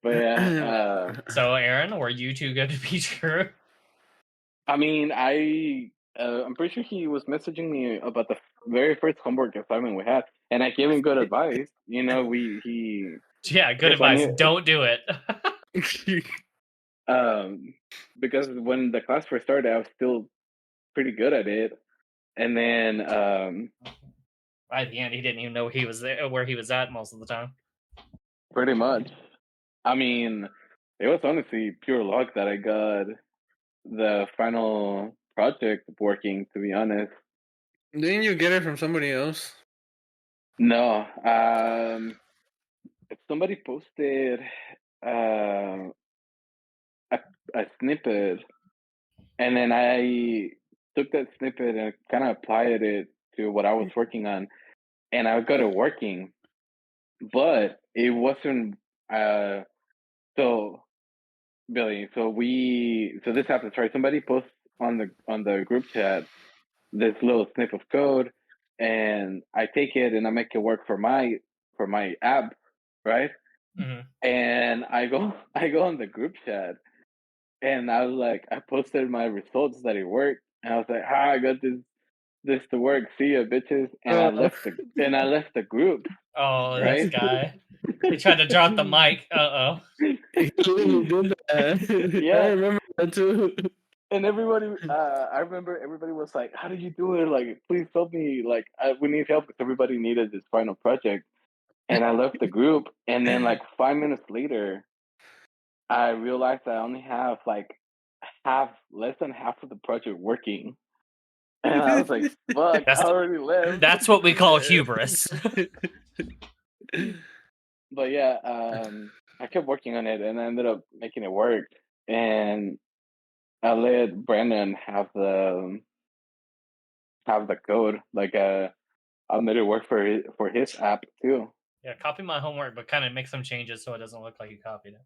[SPEAKER 3] But yeah,
[SPEAKER 1] So, Aaron, were you too good to be true?
[SPEAKER 3] I mean, I'm pretty sure he was messaging me about the very first homework assignment we had, and I gave him good advice. You know,
[SPEAKER 1] Yeah, good
[SPEAKER 3] because I
[SPEAKER 1] advice.
[SPEAKER 3] knew,
[SPEAKER 1] Don't do it.
[SPEAKER 3] because when the class first started, I was still pretty good at it, and then
[SPEAKER 1] By the end, he didn't even know he was there, where he was at most of the time.
[SPEAKER 3] pretty much, I mean, it was honestly pure luck that I got the final project working. To be honest,
[SPEAKER 2] Didn't you get it from somebody else?
[SPEAKER 3] no, somebody posted uh, a, a snippet, and then I took that snippet and kind of applied it to what I was working on, and I got it working, but it wasn't. So Billy, so this happens, right? Somebody posts on the group chat this little snip of code, and I take it and I make it work for my app, right?
[SPEAKER 1] Mm-hmm.
[SPEAKER 3] And I go on the group chat, and I was like, I posted my results that it worked, and I was like, I got this to work. See ya, bitches. And I left the group,
[SPEAKER 1] Oh, this
[SPEAKER 3] right?
[SPEAKER 1] guy. He tried to drop the mic.
[SPEAKER 2] He literally did that. I
[SPEAKER 3] Yeah.
[SPEAKER 2] remember that too.
[SPEAKER 3] And everybody, I remember everybody was like, "How did you do it? Like, please help me! Like, we need help because everybody needed this final project." And I left the group, and then like 5 minutes later, I realized I only have like less than half of the project working. And I was like, fuck, I already left.
[SPEAKER 1] That's what we call hubris.
[SPEAKER 3] But yeah, I kept working on it and I ended up making it work. And I let Brandon have the code. Like I made it work for his app too.
[SPEAKER 1] Yeah, copy my homework, but kind of make some changes so it doesn't look like you copied it.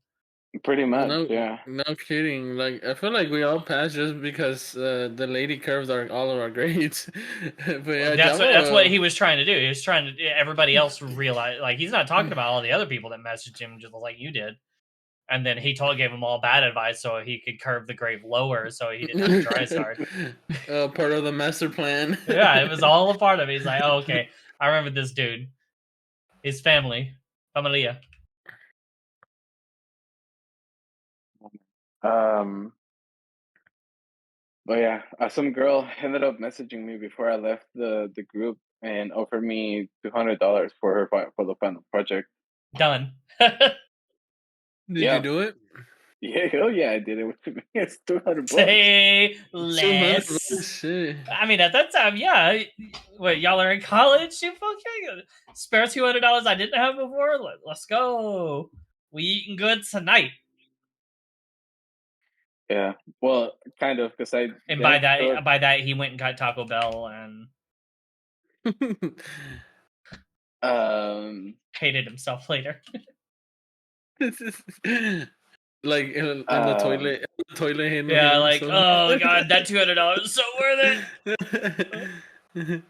[SPEAKER 3] Pretty much,
[SPEAKER 2] No,
[SPEAKER 3] yeah.
[SPEAKER 2] no kidding. Like I feel like we all passed just because the lady curves all of our grades. But yeah,
[SPEAKER 1] That's what he was trying to do. He was trying to everybody else realize like he's not talking about all the other people that messaged him just like you did. And then he gave them all bad advice so he could curve the grade lower so he didn't have to try as hard.
[SPEAKER 2] Part of the master plan.
[SPEAKER 1] Yeah, it was all a part of it. He's like, oh, okay, I remember this dude. His family, familia.
[SPEAKER 3] But yeah, some girl ended up messaging me before I left the group and offered me $200 for the final project.
[SPEAKER 1] Done.
[SPEAKER 2] Did you do it?
[SPEAKER 3] Yeah, hell yeah, I did it. It's $200.
[SPEAKER 1] Say less.
[SPEAKER 2] Shit.
[SPEAKER 1] I mean, at that time, yeah. Wait, y'all are in college? You fucking spare $200 I didn't have before. Let's go. We eating good tonight.
[SPEAKER 3] Yeah, well, kind of, because I
[SPEAKER 1] And
[SPEAKER 3] then
[SPEAKER 1] by that he went and got Taco Bell and Hated himself later.
[SPEAKER 2] Like in the toilet hitting
[SPEAKER 1] Yeah, like,
[SPEAKER 2] himself.
[SPEAKER 1] oh god, that $200 is so worth it.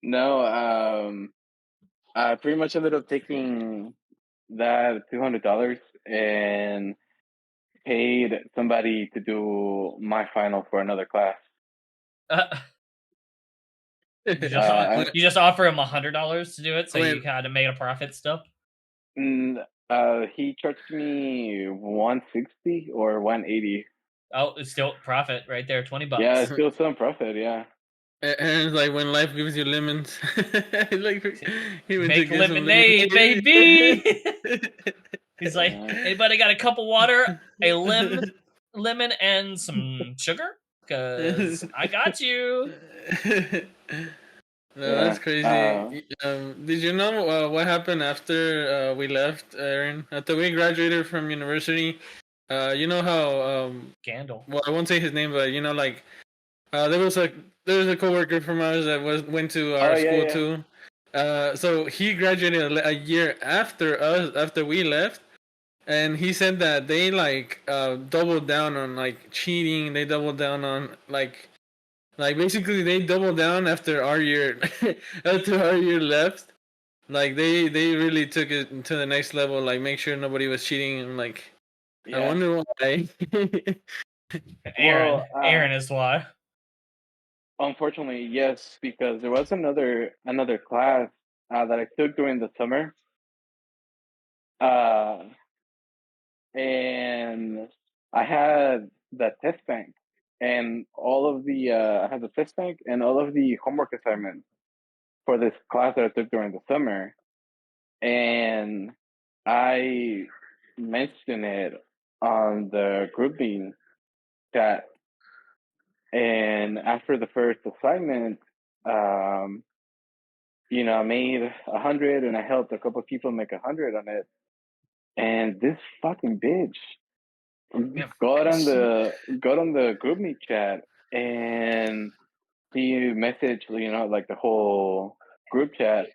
[SPEAKER 3] No, I pretty much ended up taking that $200 and paid somebody to do my final for another class.
[SPEAKER 1] Uh,
[SPEAKER 3] Uh,
[SPEAKER 1] you just offer him $100 to do it, so you
[SPEAKER 2] When
[SPEAKER 1] kind of made a profit still.
[SPEAKER 3] he charged me 160 or 180.
[SPEAKER 1] Oh, it's still profit right there, $20.
[SPEAKER 3] Yeah, it's still some profit. Yeah.
[SPEAKER 2] and it's like when life gives you lemons, like he went to
[SPEAKER 1] Make
[SPEAKER 2] get some
[SPEAKER 1] lemonade, baby. He's like,
[SPEAKER 3] Yeah.
[SPEAKER 1] anybody got a cup of water, a lemon, and some sugar? Cause I got you.
[SPEAKER 2] No, that's
[SPEAKER 3] Yeah.
[SPEAKER 2] crazy. Did you know what happened after we left, Aaron? After we graduated from university, you know how
[SPEAKER 1] Scandal.
[SPEAKER 2] well, I won't say his name, but you know, like there was a coworker from ours that went to
[SPEAKER 3] Oh
[SPEAKER 2] our
[SPEAKER 3] yeah,
[SPEAKER 2] school
[SPEAKER 3] yeah.
[SPEAKER 2] too. So he graduated a year after us, after we left, and he said that they like doubled down on like cheating. They doubled down on like basically they doubled down after our year after our year left. Like they really took it to the next level. Like make sure nobody was cheating. And like I
[SPEAKER 3] Yeah.
[SPEAKER 2] wonder why.
[SPEAKER 1] Aaron.
[SPEAKER 3] Well,
[SPEAKER 1] Aaron is why.
[SPEAKER 3] unfortunately, yes, because there was another class that I took during the summer, uh, and I had the test bank and all of the I had the test bank and all of the homework assignments for this class that I took during the summer, and I mentioned it on the group meeting chat. And after the first assignment, um, I made 100, and I helped a couple of people make 100 on it. And this fucking bitch
[SPEAKER 1] Yeah.
[SPEAKER 3] got on the group meet chat, and he messaged, like the whole group chat.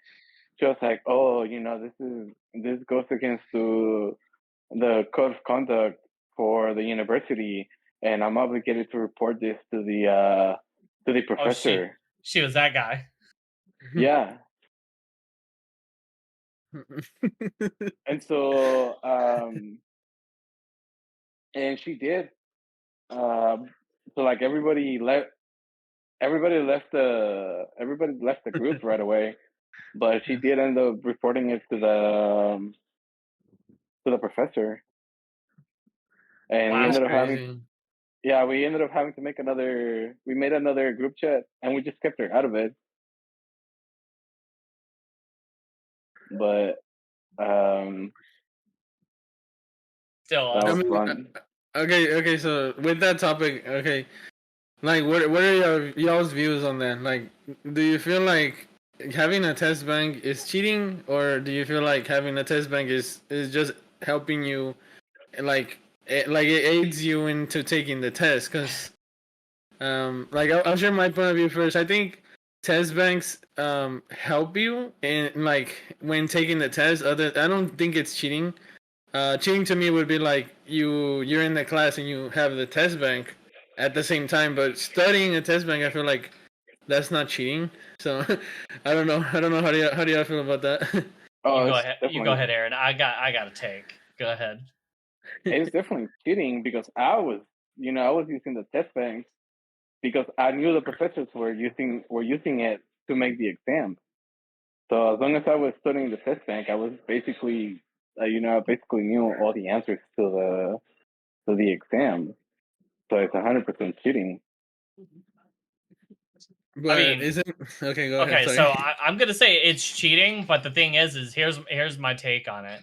[SPEAKER 3] She was like, "Oh, this goes against the code of conduct for the university, and I'm obligated to report this to the
[SPEAKER 1] Oh,
[SPEAKER 3] professor."
[SPEAKER 1] she was that guy.
[SPEAKER 3] Yeah. And so and she did. So like everybody left the group right away, but she did end up reporting it to the professor, and we
[SPEAKER 1] Wow.
[SPEAKER 2] That's
[SPEAKER 3] ended up having
[SPEAKER 2] crazy.
[SPEAKER 3] yeah, we ended up having to we made another group chat, and we just kept her out of it. But
[SPEAKER 1] Still
[SPEAKER 3] that
[SPEAKER 2] I
[SPEAKER 3] was
[SPEAKER 1] awesome.
[SPEAKER 2] mean,
[SPEAKER 3] fun.
[SPEAKER 2] okay. So with that topic, okay, like what are y'all's views on that? Like, do you feel like having a test bank is cheating, or do you feel like having a test bank is just helping you, like like it aids you into taking the test? Because like I'll share my point of view first. I think test banks help you in like when taking the test. I don't think it's cheating. Cheating to me would be like you're in the class and you have the test bank at the same time, but studying a test bank, I feel like that's not cheating. So I don't know. I don't know how do you feel about that?
[SPEAKER 3] Oh, it's
[SPEAKER 1] You go
[SPEAKER 3] definitely
[SPEAKER 1] ahead, Aaron. I got a take. Go ahead.
[SPEAKER 3] it's definitely cheating because I was using the test banks because I knew the professors were using it to make the exam. So as long as I was studying the test bank, I was basically, I basically knew all the answers to the exam. So it's 100% cheating.
[SPEAKER 1] I
[SPEAKER 2] But
[SPEAKER 1] mean,
[SPEAKER 2] isn't okay? Go ahead.
[SPEAKER 1] okay, so
[SPEAKER 2] Sorry.
[SPEAKER 1] I'm gonna say it's cheating, but the thing is here's my take on it.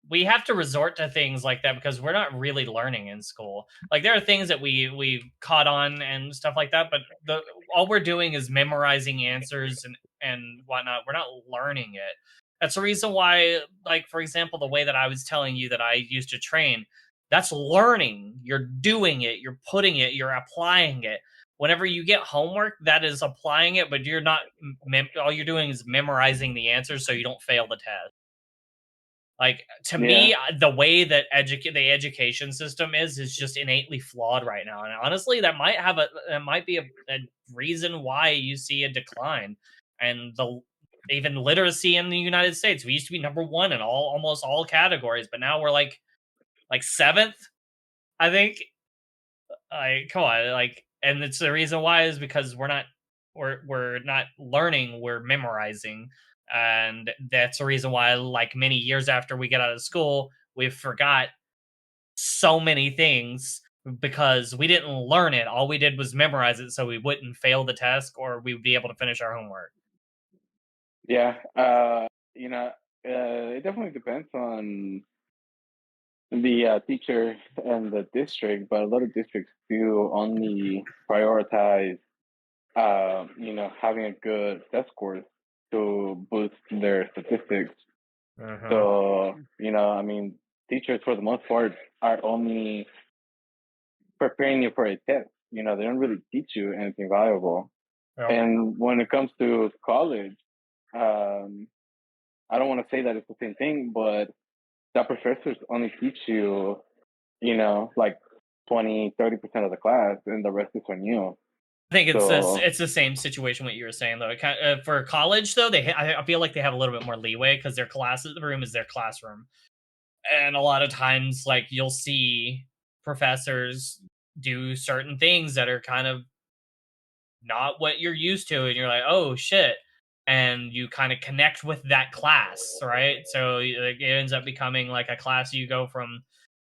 [SPEAKER 1] We have to resort to things like that because we're not really learning in school. Like there are things that we caught on and stuff like that, but all we're doing is memorizing answers and whatnot. We're not learning it. That's the reason why, like for example, the way that I was telling you that I used to train, that's learning. You're doing it. You're putting it. You're applying it. whenever you get homework, that is applying it, but you're not. All you're doing is memorizing the answers, so you don't fail the test. Like to me, the way that the education system is just innately flawed right now, and honestly, that might be a reason why you see a decline. And the even literacy in the United States, we used to be number one in almost all categories, but now we're like seventh, I think. Like, come on, like, and it's the reason why is because we're not learning, we're memorizing, and that's the reason why, like, many years after we get out of school, we forgot so many things because we didn't learn it. All we did was memorize it, so we wouldn't fail the test or we would be able to finish our homework.
[SPEAKER 3] Yeah. You know, it definitely depends on the teacher and the district, but a lot of districts do only prioritize, having a good test score to boost their statistics.
[SPEAKER 1] Uh-huh.
[SPEAKER 3] So, I mean, teachers for the most part are only preparing you for a test. They don't really teach you anything valuable.
[SPEAKER 1] Yep.
[SPEAKER 3] And when it comes to college, um, I don't want to say that it's the same thing, but the professors only teach you, like 20-30% of the class, and the rest is on you.
[SPEAKER 1] I think
[SPEAKER 3] So,
[SPEAKER 1] it's the same situation what you were saying though. For college though, I feel like they have a little bit more leeway because their room is their classroom, and a lot of times like you'll see professors do certain things that are kind of not what you're used to, and you're like, oh shit, and you kind of connect with that class, right? So like, it ends up becoming like a class you go from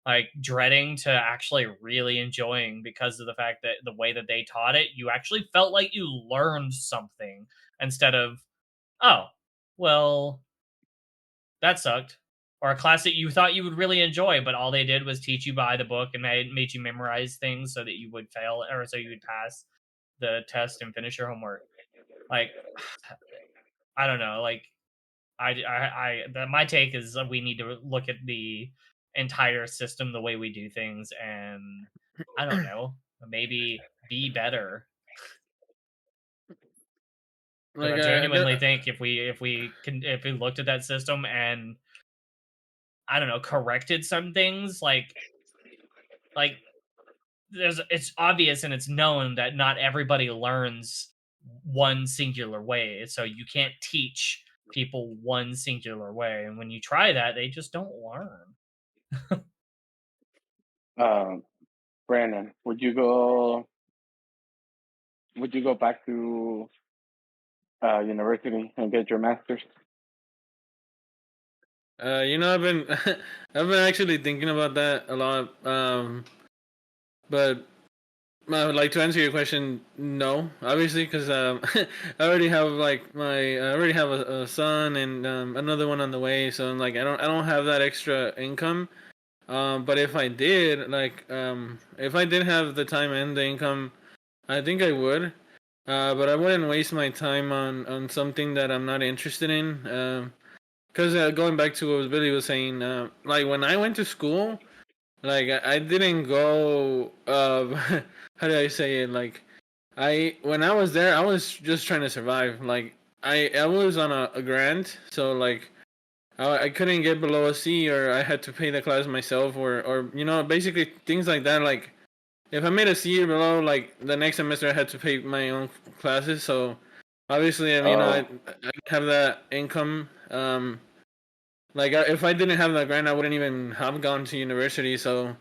[SPEAKER 1] like dreading to actually really enjoying because of the fact that the way that they taught it, you actually felt like you learned something instead of, oh, well, that sucked. Or a class that you thought you would really enjoy, but all they did was teach you by the book and made you memorize things so that you would fail or so you would pass the test and finish your homework. Like, I don't know. Like, my take is that we need to look at the entire system, the way we do things, and I don't know, maybe be better. Because
[SPEAKER 2] Like
[SPEAKER 1] I
[SPEAKER 2] I guess,
[SPEAKER 1] genuinely think if we looked at that system and I don't know corrected some things, like it's obvious and it's known that not everybody learns one singular way, so you can't teach people one singular way, and when you try that, they just don't learn.
[SPEAKER 3] um, Brandon, would you go back to university and get your master's?
[SPEAKER 2] I've been I've been actually thinking about that a lot. But I would like to answer your question. No, obviously, because I already have I already have a son and another one on the way. So I'm like, I don't have that extra income. But if I did, if I did have the time and the income, I think I would. But I wouldn't waste my time on something that I'm not interested in. Because going back to what Billy was saying, like when I went to school, like I didn't go. How do I say it? Like when I was there, I was just trying to survive. Like I was on a grant, so like I couldn't get below a C, or I had to pay the class myself, or basically things like that. Like if I made a C or below, like the next semester I had to pay my own classes. So obviously, I mean, I
[SPEAKER 3] Oh,
[SPEAKER 2] didn't have that income. If I didn't have that grant, I wouldn't even have gone to university. So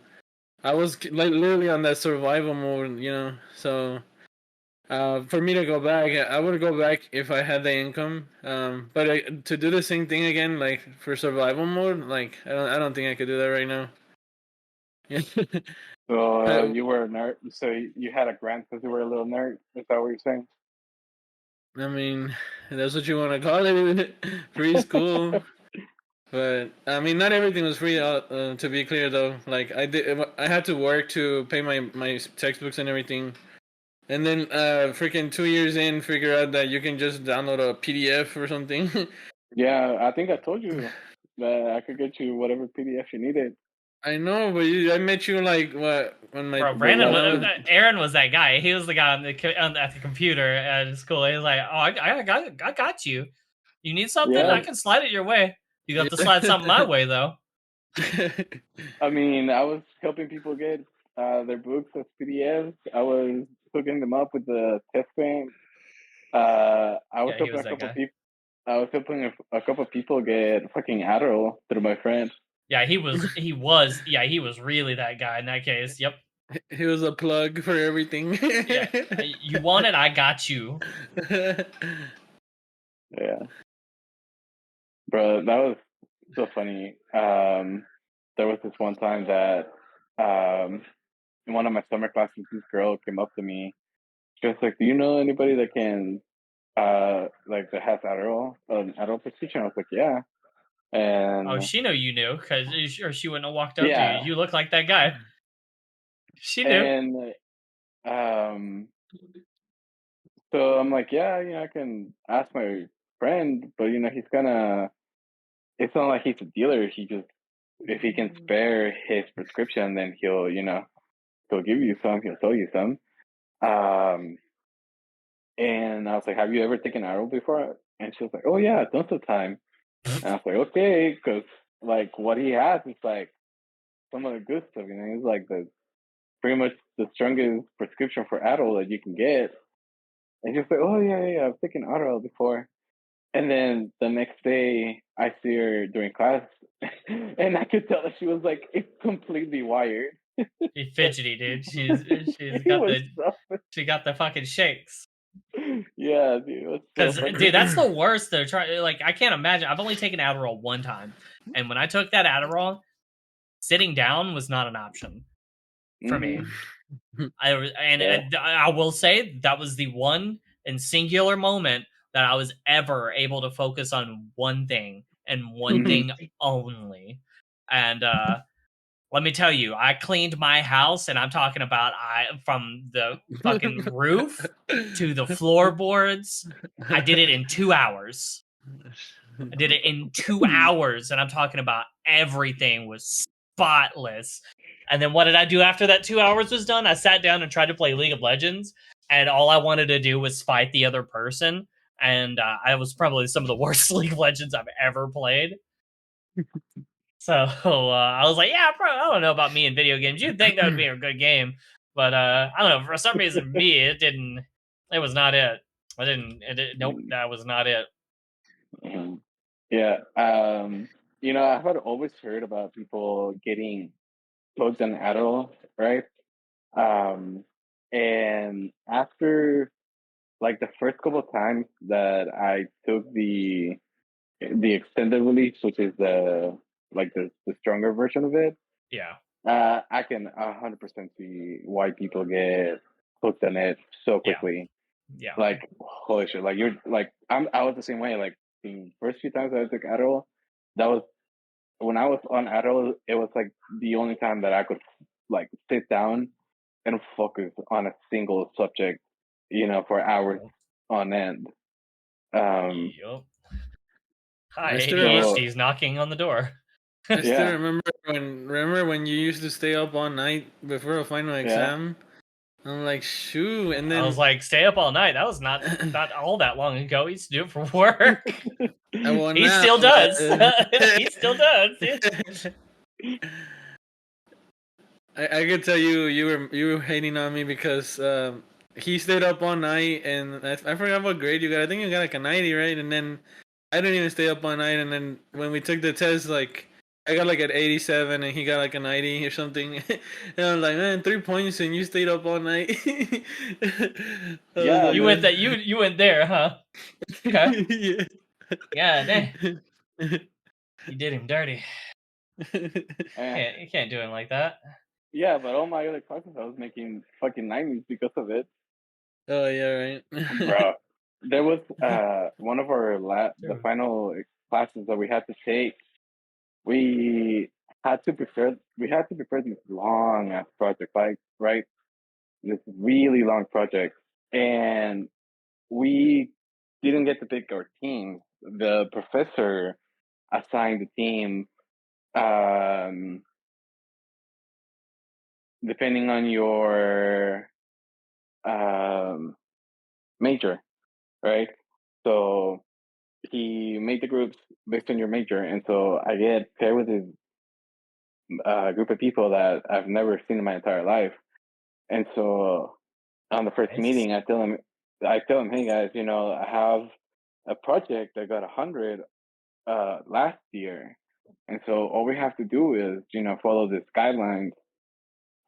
[SPEAKER 2] I was like literally on that survival mode. So for me to go back, I would go back if I had the income. But to do the same thing again, like for survival mode, like I don't think I could do that right now.
[SPEAKER 3] so
[SPEAKER 2] I,
[SPEAKER 3] you were a nerd. So you had a grant because you were a little nerd. Is that what you're saying?
[SPEAKER 2] I mean, that's what you want to call it, free school. But I mean, not everything was free. To be clear, though, like I had to work to pay my textbooks and everything. And then, freaking 2 years in, figure out that you can just download a PDF or something.
[SPEAKER 3] Yeah, I think I told you that I could get you whatever PDF you needed.
[SPEAKER 2] I know, but I met you like what when my
[SPEAKER 1] Bro,
[SPEAKER 3] The
[SPEAKER 1] Brandon,
[SPEAKER 2] when
[SPEAKER 3] last
[SPEAKER 2] I
[SPEAKER 3] time.
[SPEAKER 2] was.
[SPEAKER 1] Aaron was that guy. He was the guy at the computer at school. He was like, "Oh, I got you. You need something? I
[SPEAKER 3] Yeah,
[SPEAKER 1] can slide it your way. You have to slide something my
[SPEAKER 2] Yeah.
[SPEAKER 1] way, though."
[SPEAKER 3] I mean, I was helping people get their books as PDFs. I was hooking them up with the test frame. I was
[SPEAKER 1] Yeah, he
[SPEAKER 3] helping
[SPEAKER 1] was
[SPEAKER 3] a
[SPEAKER 1] that
[SPEAKER 3] couple
[SPEAKER 1] guy.
[SPEAKER 3] people. I was helping a couple people get fucking Adderall through my friend.
[SPEAKER 1] Yeah, he was. He was. Yeah, he was really that guy in that case. Yep.
[SPEAKER 2] He was a plug for everything.
[SPEAKER 1] Yeah, you want it? I got you.
[SPEAKER 3] Yeah, bro, that was so funny. There was this one time that in one of my summer classes, this girl came up to me. She was like, "Do you know anybody that can like that has Adderall, an Adderall prescription?" I was like, "Yeah,"
[SPEAKER 1] Oh,
[SPEAKER 3] and
[SPEAKER 1] she knew you knew because or she wouldn't have walked up to you.
[SPEAKER 3] yeah,
[SPEAKER 1] You look like that guy. She knew.
[SPEAKER 3] and um, so I'm like, "Yeah, I can ask my friend, but he's gonna. It's not like he's a dealer. He just if he can spare his prescription, then he'll give you some. He'll sell you some." Um, and I was like, "Have you ever taken Adderall before?" And she was like, "Oh yeah, tons of time." And I was like, "Okay," because like what he has is like some of the good stuff. It's like the pretty much the strongest prescription for Adderall that you can get. And she's like, "Oh yeah, I've taken Adderall before." And then the next day, I see her during class, and I could tell that she was like completely wired.
[SPEAKER 1] She's
[SPEAKER 3] Like
[SPEAKER 1] fidgety, dude. She's
[SPEAKER 3] it
[SPEAKER 1] got
[SPEAKER 3] was
[SPEAKER 1] the
[SPEAKER 3] so,
[SPEAKER 1] she got the fucking shakes.
[SPEAKER 3] yeah, dude, it was so
[SPEAKER 1] Because, dude,
[SPEAKER 3] funny.
[SPEAKER 1] that's the worst. Though, like I can't imagine. I've only taken Adderall one time, and when I took that Adderall, sitting down was not an option for me.
[SPEAKER 3] Hmm. Yeah.
[SPEAKER 1] I will say that was the one and singular moment that I was ever able to focus on one thing and one
[SPEAKER 3] Hmm.
[SPEAKER 1] thing only. And let me tell you, I cleaned my house, and I'm talking about I from the fucking roof to the floorboards. I did it in 2 hours. I did it in 2 hours, and I'm talking about everything was spotless. And then what did I do after that 2 hours was done? I sat down and tried to play League of Legends, and all I wanted to do was fight the other person. And I was probably some of the worst League of Legends I've ever played. So I was like, yeah, I don't know about me in video games. You'd think that would be a good game, but I don't know. For some reason, me, it didn't. It was not it. I didn't. Nope, that was not it.
[SPEAKER 3] Hmm. Yeah. I've had always heard about people getting hooked on Adderall, right? Um, and after like the first couple of times that I took the extended release, which is the stronger version of it,
[SPEAKER 1] Yeah,
[SPEAKER 3] I can 100% see why people get hooked on it so
[SPEAKER 1] yeah,
[SPEAKER 3] quickly.
[SPEAKER 1] yeah.
[SPEAKER 3] Like holy shit! Like you're like I was the same way. Like the first few times I took Adderall, that was when I was on Adderall. It was like the only time that I could like sit down and focus on a single subject, for hours
[SPEAKER 1] Yep.
[SPEAKER 3] on end. Um,
[SPEAKER 1] Yep. Hi,
[SPEAKER 2] I still remember.
[SPEAKER 3] so
[SPEAKER 1] ADHD's knocking on the door.
[SPEAKER 2] I still
[SPEAKER 3] yeah,
[SPEAKER 2] remember when you used to stay up all night before a final
[SPEAKER 3] yeah.
[SPEAKER 2] exam. I'm like, shoo, and
[SPEAKER 1] I was
[SPEAKER 2] then
[SPEAKER 1] like, stay up all night. That was not all that long ago. He used to do it for work.
[SPEAKER 2] I will
[SPEAKER 1] He
[SPEAKER 2] now.
[SPEAKER 1] still does. He still does.
[SPEAKER 2] I could tell you were hating on me because he stayed up all night, and I forgot what grade you got. I think you got like a 90, right? And then I didn't even stay up all night, and then when we took the test, like I got like an 87, and he got like a 90 or something. And I'm like, man, 3 points, and you stayed up all night. I was
[SPEAKER 3] Yeah,
[SPEAKER 1] You
[SPEAKER 3] dude.
[SPEAKER 1] went that you went there, huh? Okay.
[SPEAKER 2] like,
[SPEAKER 1] Yeah, dang.
[SPEAKER 2] yeah.
[SPEAKER 1] You did him dirty.
[SPEAKER 3] Eh,
[SPEAKER 1] You can't do him like that.
[SPEAKER 3] yeah, but all my other classes, I was making fucking 90s because of it,
[SPEAKER 2] Oh yeah, right.
[SPEAKER 3] bro. There was one of our the
[SPEAKER 1] True.
[SPEAKER 3] final classes that we had to take. We we had to prepare this long ass project, like right, this really long project, and we didn't get to pick our team. The professor assigned the team. Um, depending on your major, right? So he made the groups based on your major, and so I get paired with this group of people that I've never seen in my entire life. And so on the first
[SPEAKER 1] Nice.
[SPEAKER 3] meeting, I tell them, hey guys, I have a project that got 100 last year, and so all we have to do is follow this guidelines,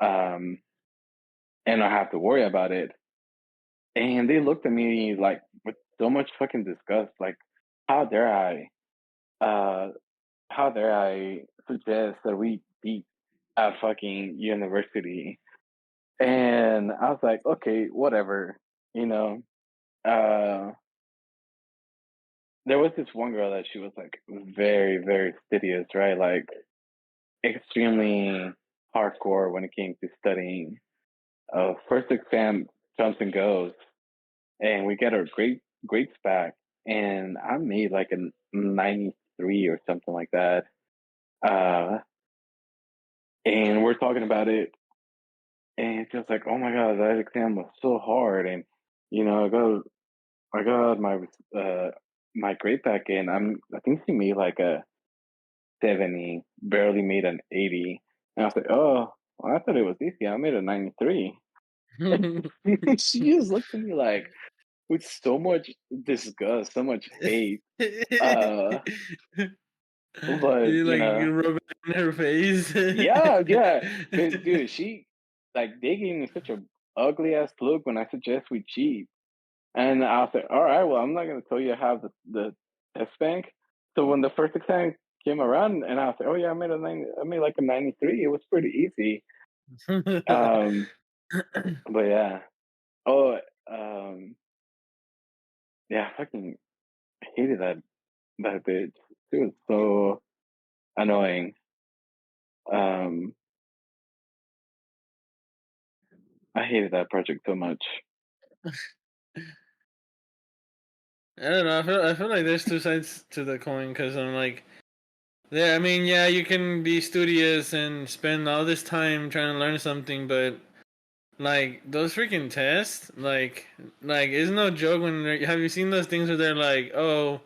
[SPEAKER 3] um, and I have to worry about it. And they looked at me like with so much fucking disgust, like how dare I, uh, how dare I suggest that we beat a fucking university? And I was like, okay, whatever, you know. Uh, there was this one girl that she was like very, very studious, right? Like extremely hardcore when it came to studying. First exam comes and goes, and we get our grades back, and I made like a 93 or something like that. Uh, and we're talking about it, and it feels like, oh my god, that exam was so hard, and I got my grade back in. I think she made like a 70, barely made an 80. And I was like, oh, well, I thought it was easy. I made a 93. She just looked at me like with so much disgust, so much hate. Uh, but
[SPEAKER 2] You like you rub it in her face.
[SPEAKER 3] yeah, yeah. But dude, they gave me such a ugly ass look when I suggest we cheat. And I was like, all right, well, I'm not going to tell you how the test bank. So when the first exam came around, and I was like, oh yeah, I made like a 93. It was pretty easy. Um, but yeah, oh, um, yeah, I fucking hated that bitch. She was so annoying. Um, I hated that project so much.
[SPEAKER 2] I don't know. I feel like there's two sides to the coin because I'm like, yeah, I mean, yeah, you can be studious and spend all this time trying to learn something, but like those freaking tests, like it's no joke. Have you seen those things where they're like, oh,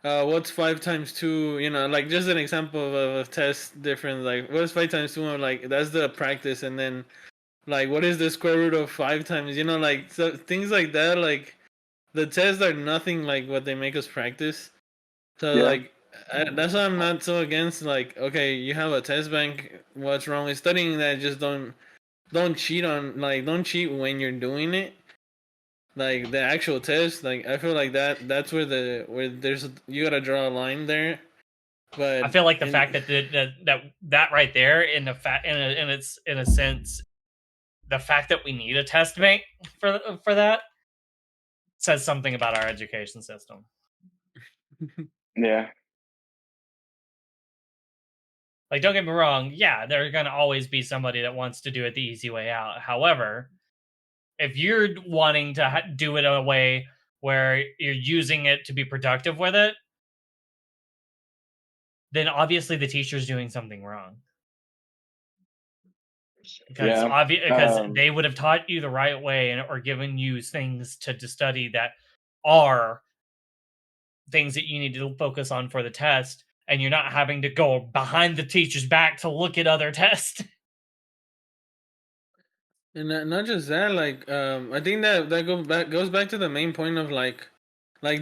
[SPEAKER 2] what's 5 times 2? Like just an example of a test difference. Like what's 5 times 2? Like that's the practice, and then like what is the square root of 5 times? Like so, things like that. Like the tests are nothing like what they make us practice. So
[SPEAKER 3] Yeah,
[SPEAKER 2] like that's why I'm not so against like, okay, you have a test bank. What's wrong with studying that? Just don't cheat when you're doing it. Like the actual test, like I feel like that's where there's you gotta draw a line there.
[SPEAKER 1] I
[SPEAKER 2] But
[SPEAKER 1] feel like the fact that right there in the fact in a sense, the fact that we need a test bank for that says something about our education system.
[SPEAKER 3] yeah,
[SPEAKER 1] Like, don't get me wrong, yeah, there's gonna always be somebody that wants to do it the easy way out. However, if you're wanting to do it in a way where you're using it to be productive with it, then obviously the teacher's doing something wrong. Because
[SPEAKER 3] yeah.
[SPEAKER 1] they would have taught you the right way or given you things to study that are things that you need to focus on for the test, and you're not having to go behind the teacher's back to look at other tests.
[SPEAKER 2] and not just that, like I think that goes back to the main point of like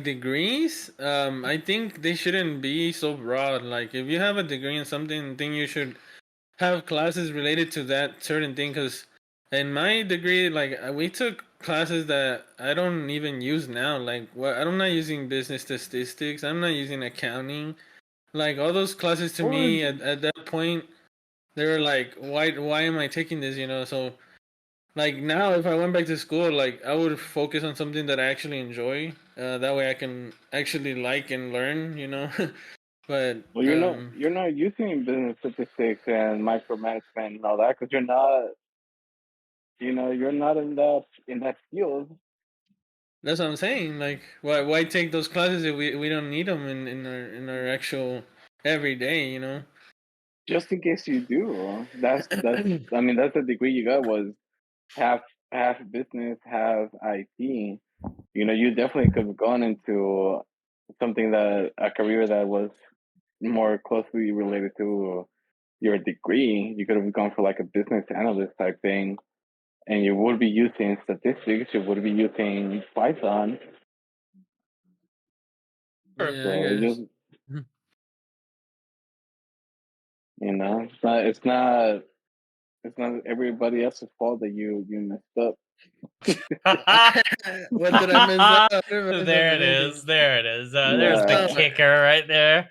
[SPEAKER 2] degrees. I think they shouldn't be so broad. Like if you have a degree in something, then you should have classes related to that certain thing. Because in my degree, like we took classes that I don't even use now. Like what I'm not using business statistics. I'm not using accounting. Like all those classes to
[SPEAKER 3] Or
[SPEAKER 2] me at that point, they were like, why am I taking this? So like now, if I went back to school, like I would focus on something that I actually enjoy. That way, I can actually like and learn. But
[SPEAKER 3] well, you're not using business statistics and micromanagement and all that because you're not in that field.
[SPEAKER 2] that's what I'm saying. Like, why take those classes if we don't need them in our actual everyday?
[SPEAKER 3] just in case you do. That's. I mean, that's the degree you got was half half business, half IT. You know, you definitely could have gone into something that a career that was more closely related to your degree. You could have gone for like a business analyst type thing, and you would be using statistics. You would be using Python.
[SPEAKER 2] Yeah, I
[SPEAKER 3] So it
[SPEAKER 2] guess.
[SPEAKER 3] just, you know, it's not everybody else's fault that you messed up.
[SPEAKER 2] What did I mess up? I didn't mess up
[SPEAKER 1] There it is.
[SPEAKER 2] anything.
[SPEAKER 1] There it is. There's the
[SPEAKER 3] Nah,
[SPEAKER 1] kicker right there.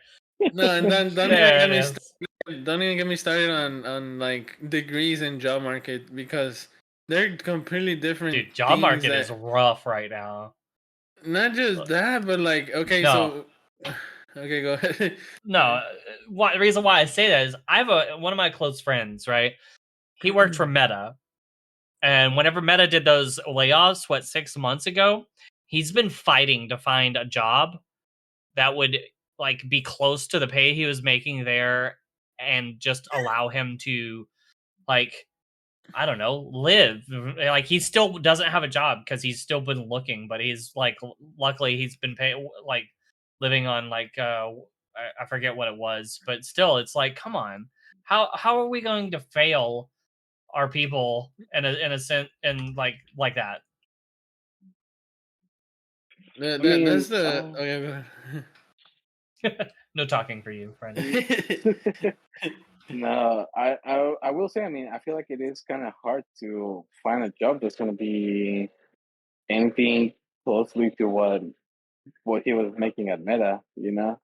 [SPEAKER 2] No, and don't even
[SPEAKER 1] There
[SPEAKER 2] get
[SPEAKER 1] it
[SPEAKER 2] me
[SPEAKER 1] is.
[SPEAKER 2] started. Don't even get me started on like degrees in job market because they're completely different
[SPEAKER 1] Dude, job
[SPEAKER 2] things.
[SPEAKER 1] market is
[SPEAKER 2] That
[SPEAKER 1] rough right now.
[SPEAKER 2] not just that, but like okay,
[SPEAKER 1] No,
[SPEAKER 2] so okay, go ahead.
[SPEAKER 1] no. The reason why I say that is I have one of my close friends, right? He worked for Meta, and whenever Meta did those layoffs, 6 months ago, he's been fighting to find a job that would like be close to the pay he was making there, and just allow him to like I don't know, live. Like he still doesn't have a job because he's still been looking, but he's like, luckily he's been paying like living on like I forget what it was, but still, it's like, come on, how are we going to fail our people in a sense and like that?
[SPEAKER 2] That,
[SPEAKER 3] I
[SPEAKER 2] that
[SPEAKER 3] mean,
[SPEAKER 2] that's the okay.
[SPEAKER 1] No talking for you, friend.
[SPEAKER 2] Go ahead.
[SPEAKER 3] no, I will say. I mean, I feel like it is kind of hard to find a job that's going to be anything closely to what he was making at Meta. You know,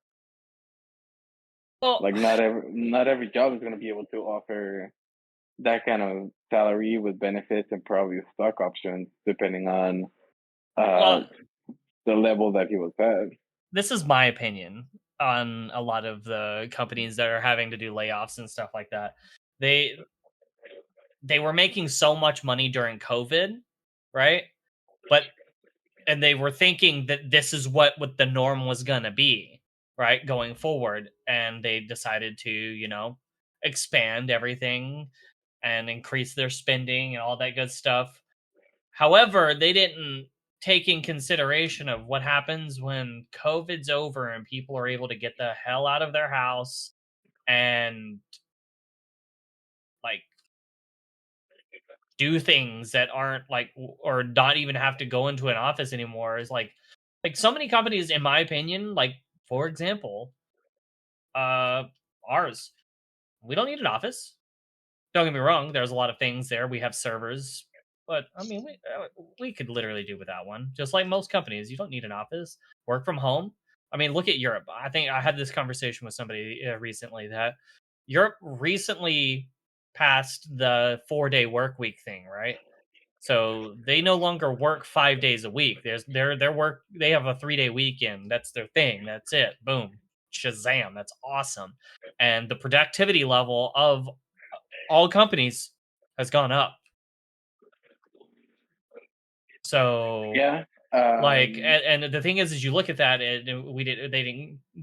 [SPEAKER 1] Well,
[SPEAKER 3] like not every job is going to be able to offer that kind of salary with benefits and probably stock options, depending on uh
[SPEAKER 1] well,
[SPEAKER 3] the level that he was at.
[SPEAKER 1] this is my opinion on a lot of the companies that are having to do layoffs and stuff like that. They they were making so much money during COVID, right? But and they were thinking that this is what the norm was gonna be, right, going forward. And they decided to, expand everything and increase their spending and all that good stuff. However, they didn't take in consideration of what happens when COVID's over and people are able to get the hell out of their house and like do things that aren't like or not even have to go into an office anymore. Is like so many companies, in my opinion, like for example, uh ours, we don't need an office. Don't get me wrong, there's a lot of things there. We have servers, but I mean, we could literally do without one. Just like most companies, you don't need an office. Work from home. I mean, look at Europe. I think I had this conversation with somebody recently that Europe recently passed the 4-day work week thing, right? So they no longer work 5 days a week. Their work. They have a 3-day weekend. That's their thing. That's it. Boom. Shazam. That's awesome. And the productivity level of all companies has gone up. So
[SPEAKER 3] Yeah.
[SPEAKER 1] like,
[SPEAKER 3] Um.
[SPEAKER 1] and the thing is you look at that, and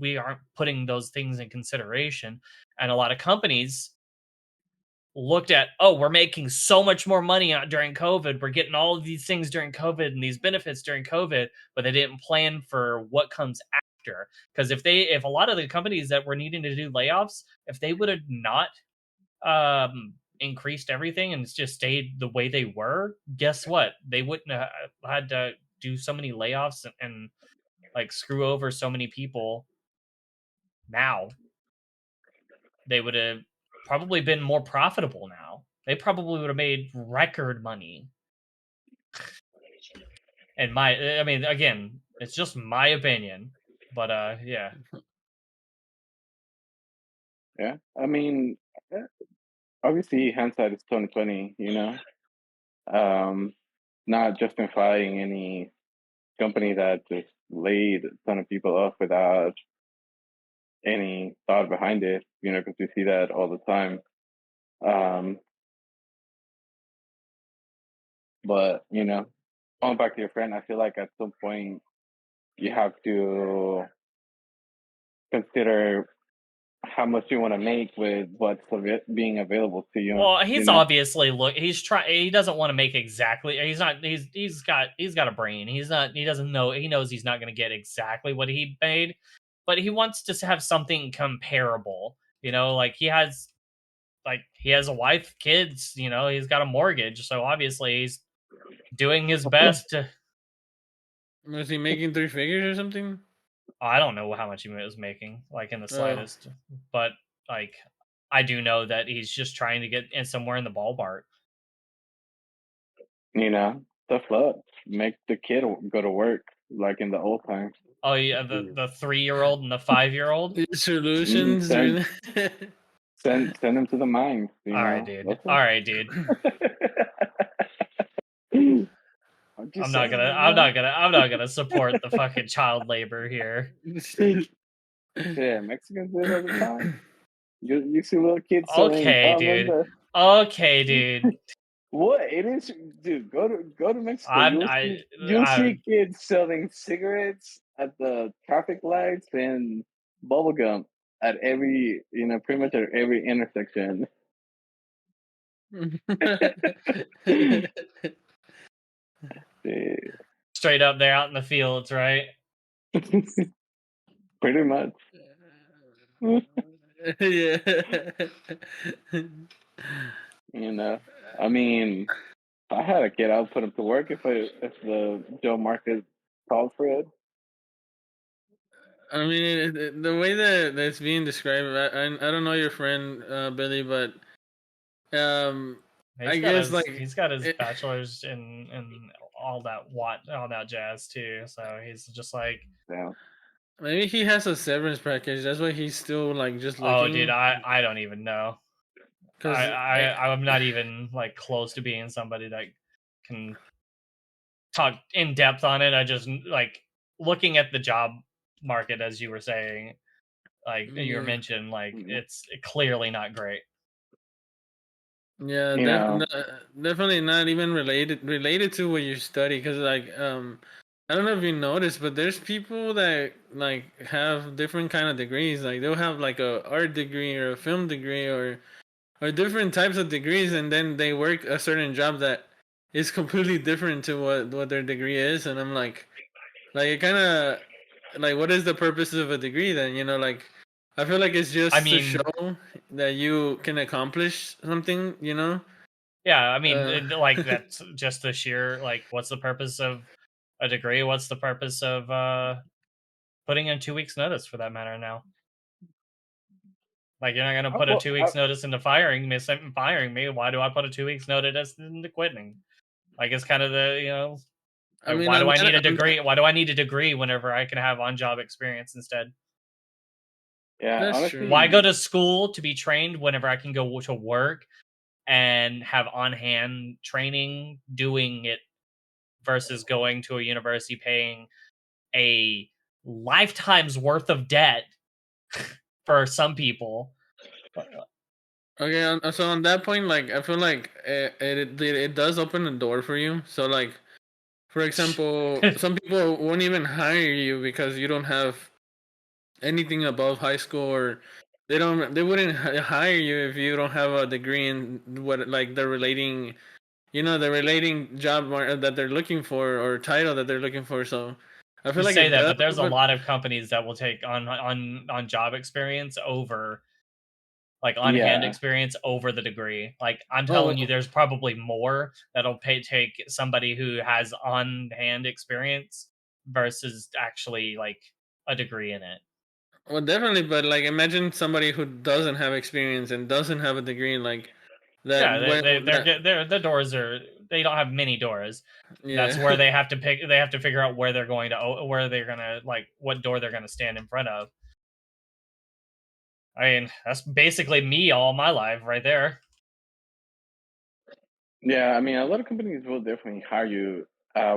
[SPEAKER 1] we aren't putting those things in consideration, and a lot of companies looked at, oh, we're making so much more money during COVID. We're getting all of these things during COVID and these benefits during COVID, but they didn't plan for what comes after. Because if a lot of the companies that were needing to do layoffs, if they would have not increased everything and just stayed the way they were, guess what? They wouldn't have had to do so many layoffs and like screw over so many people now. They would have probably been more profitable now. They probably would have made record money. And I mean, again, it's just my opinion, but yeah.
[SPEAKER 3] Yeah. I mean, eh, obviously, hindsight is 2020. Um, not justifying any company that just laid a ton of people off without any thought behind it. Because we see that all the time. Um, but going back to your friend, I feel like at some point you have to consider how much you want to make with what's being available to you.
[SPEAKER 1] Well,
[SPEAKER 3] You
[SPEAKER 1] he's
[SPEAKER 3] know?
[SPEAKER 1] obviously he's trying. He doesn't want to make exactly. He's not. He's got a brain. He's not. He doesn't know. He knows he's not going to get exactly what he made, but he wants to have something comparable. You know, like he has a wife, kids. You know, he's got a mortgage, so obviously he's doing his best to.
[SPEAKER 2] Was he making 3 figures or something?
[SPEAKER 1] I don't know how much he was making, like in the
[SPEAKER 2] Oh.
[SPEAKER 1] slightest, but like I do know that he's just trying to get in somewhere in the ballpark.
[SPEAKER 3] You know, tough luck. Make the kid go to work like in the old times.
[SPEAKER 1] Oh yeah, the 3-year-old and the 5-year-old.
[SPEAKER 2] Solutions.
[SPEAKER 3] Send send him to the mines. You
[SPEAKER 1] All right,
[SPEAKER 3] know.
[SPEAKER 1] dude.
[SPEAKER 3] That's
[SPEAKER 1] All right, dude.
[SPEAKER 3] it. I'm just saying.
[SPEAKER 1] I'm not gonna support the fucking child labor here.
[SPEAKER 3] Yeah, Mexicans do it all the time. You see little kids selling
[SPEAKER 1] Okay, dude. Okay, dude.
[SPEAKER 3] what it is, dude. Go to Mexico. You'll
[SPEAKER 1] I'm
[SPEAKER 3] see kids selling cigarettes at the traffic lights and bubble gum at every pretty much at every intersection.
[SPEAKER 1] straight up there out in the fields, right?
[SPEAKER 3] Pretty much.
[SPEAKER 2] Yeah.
[SPEAKER 3] You know, I mean, if I had a kid, I'd put him to work if the job market called for it.
[SPEAKER 2] I mean, the way that's being described, I don't know your friend Billy, but I guess like
[SPEAKER 1] He's got his bachelor's in all that jazz too. So he's just like,
[SPEAKER 3] Yeah.
[SPEAKER 2] maybe he has a severance package. That's why he's still like just
[SPEAKER 1] oh,
[SPEAKER 2] looking.
[SPEAKER 1] dude, I don't even know. I'm not even like close to being somebody that can talk in depth on it. I just like looking at the job market as you were saying, like you were mentioned, like it's clearly not great.
[SPEAKER 2] Yeah, definitely not even related to what you study, because like I don't know if you noticed, but there's people that like have different kind of degrees. Like they'll have like a art degree or a film degree or different types of degrees, and then they work a certain job that is completely different to what their degree is. And I'm like it kind of like, what is the purpose of a degree then? You know, like I feel like it's just to show that you can accomplish something. You know.
[SPEAKER 1] Yeah, I mean, like that's just the sheer like, what's the purpose of a degree? What's the purpose of putting in 2 weeks notice for that matter now? Like you're not gonna put a 2 weeks notice into firing me. Why do I put a 2 weeks notice into quitting? Like it's kind of the
[SPEAKER 2] I mean,
[SPEAKER 1] why do I need a degree? Why do I need a degree whenever I can have on job experience instead?
[SPEAKER 3] Yeah,
[SPEAKER 2] that's
[SPEAKER 3] honestly,
[SPEAKER 2] true.
[SPEAKER 1] Why go to school to be trained whenever I can go to work and have on hand training doing it versus going to a university paying a lifetime's worth of debt for some people.
[SPEAKER 2] Okay, so on that point, like I feel like it does open the door for you. So like, for example, some people won't even hire you because you don't have anything above high school, or they wouldn't hire you if you don't have a degree in what like the relating, the relating that they're looking for or title that they're looking for. So I feel
[SPEAKER 1] You
[SPEAKER 2] like
[SPEAKER 1] say
[SPEAKER 2] it
[SPEAKER 1] that,
[SPEAKER 2] does.
[SPEAKER 1] but there's a lot of companies that will take on job experience over like on hand experience over the degree. Like I'm telling you, there's probably more that'll take somebody who has on hand experience versus actually like a degree in it.
[SPEAKER 2] Well, definitely, but like imagine somebody who doesn't have experience and doesn't have a degree, like that.
[SPEAKER 1] Yeah, the doors are they don't have many doors.
[SPEAKER 2] Yeah.
[SPEAKER 1] That's where they have to pick. They have to figure out where they're going to where they're gonna like what door they're gonna stand in front of. I mean, that's basically me all my life right there.
[SPEAKER 3] Yeah, I mean, a lot of companies will definitely hire you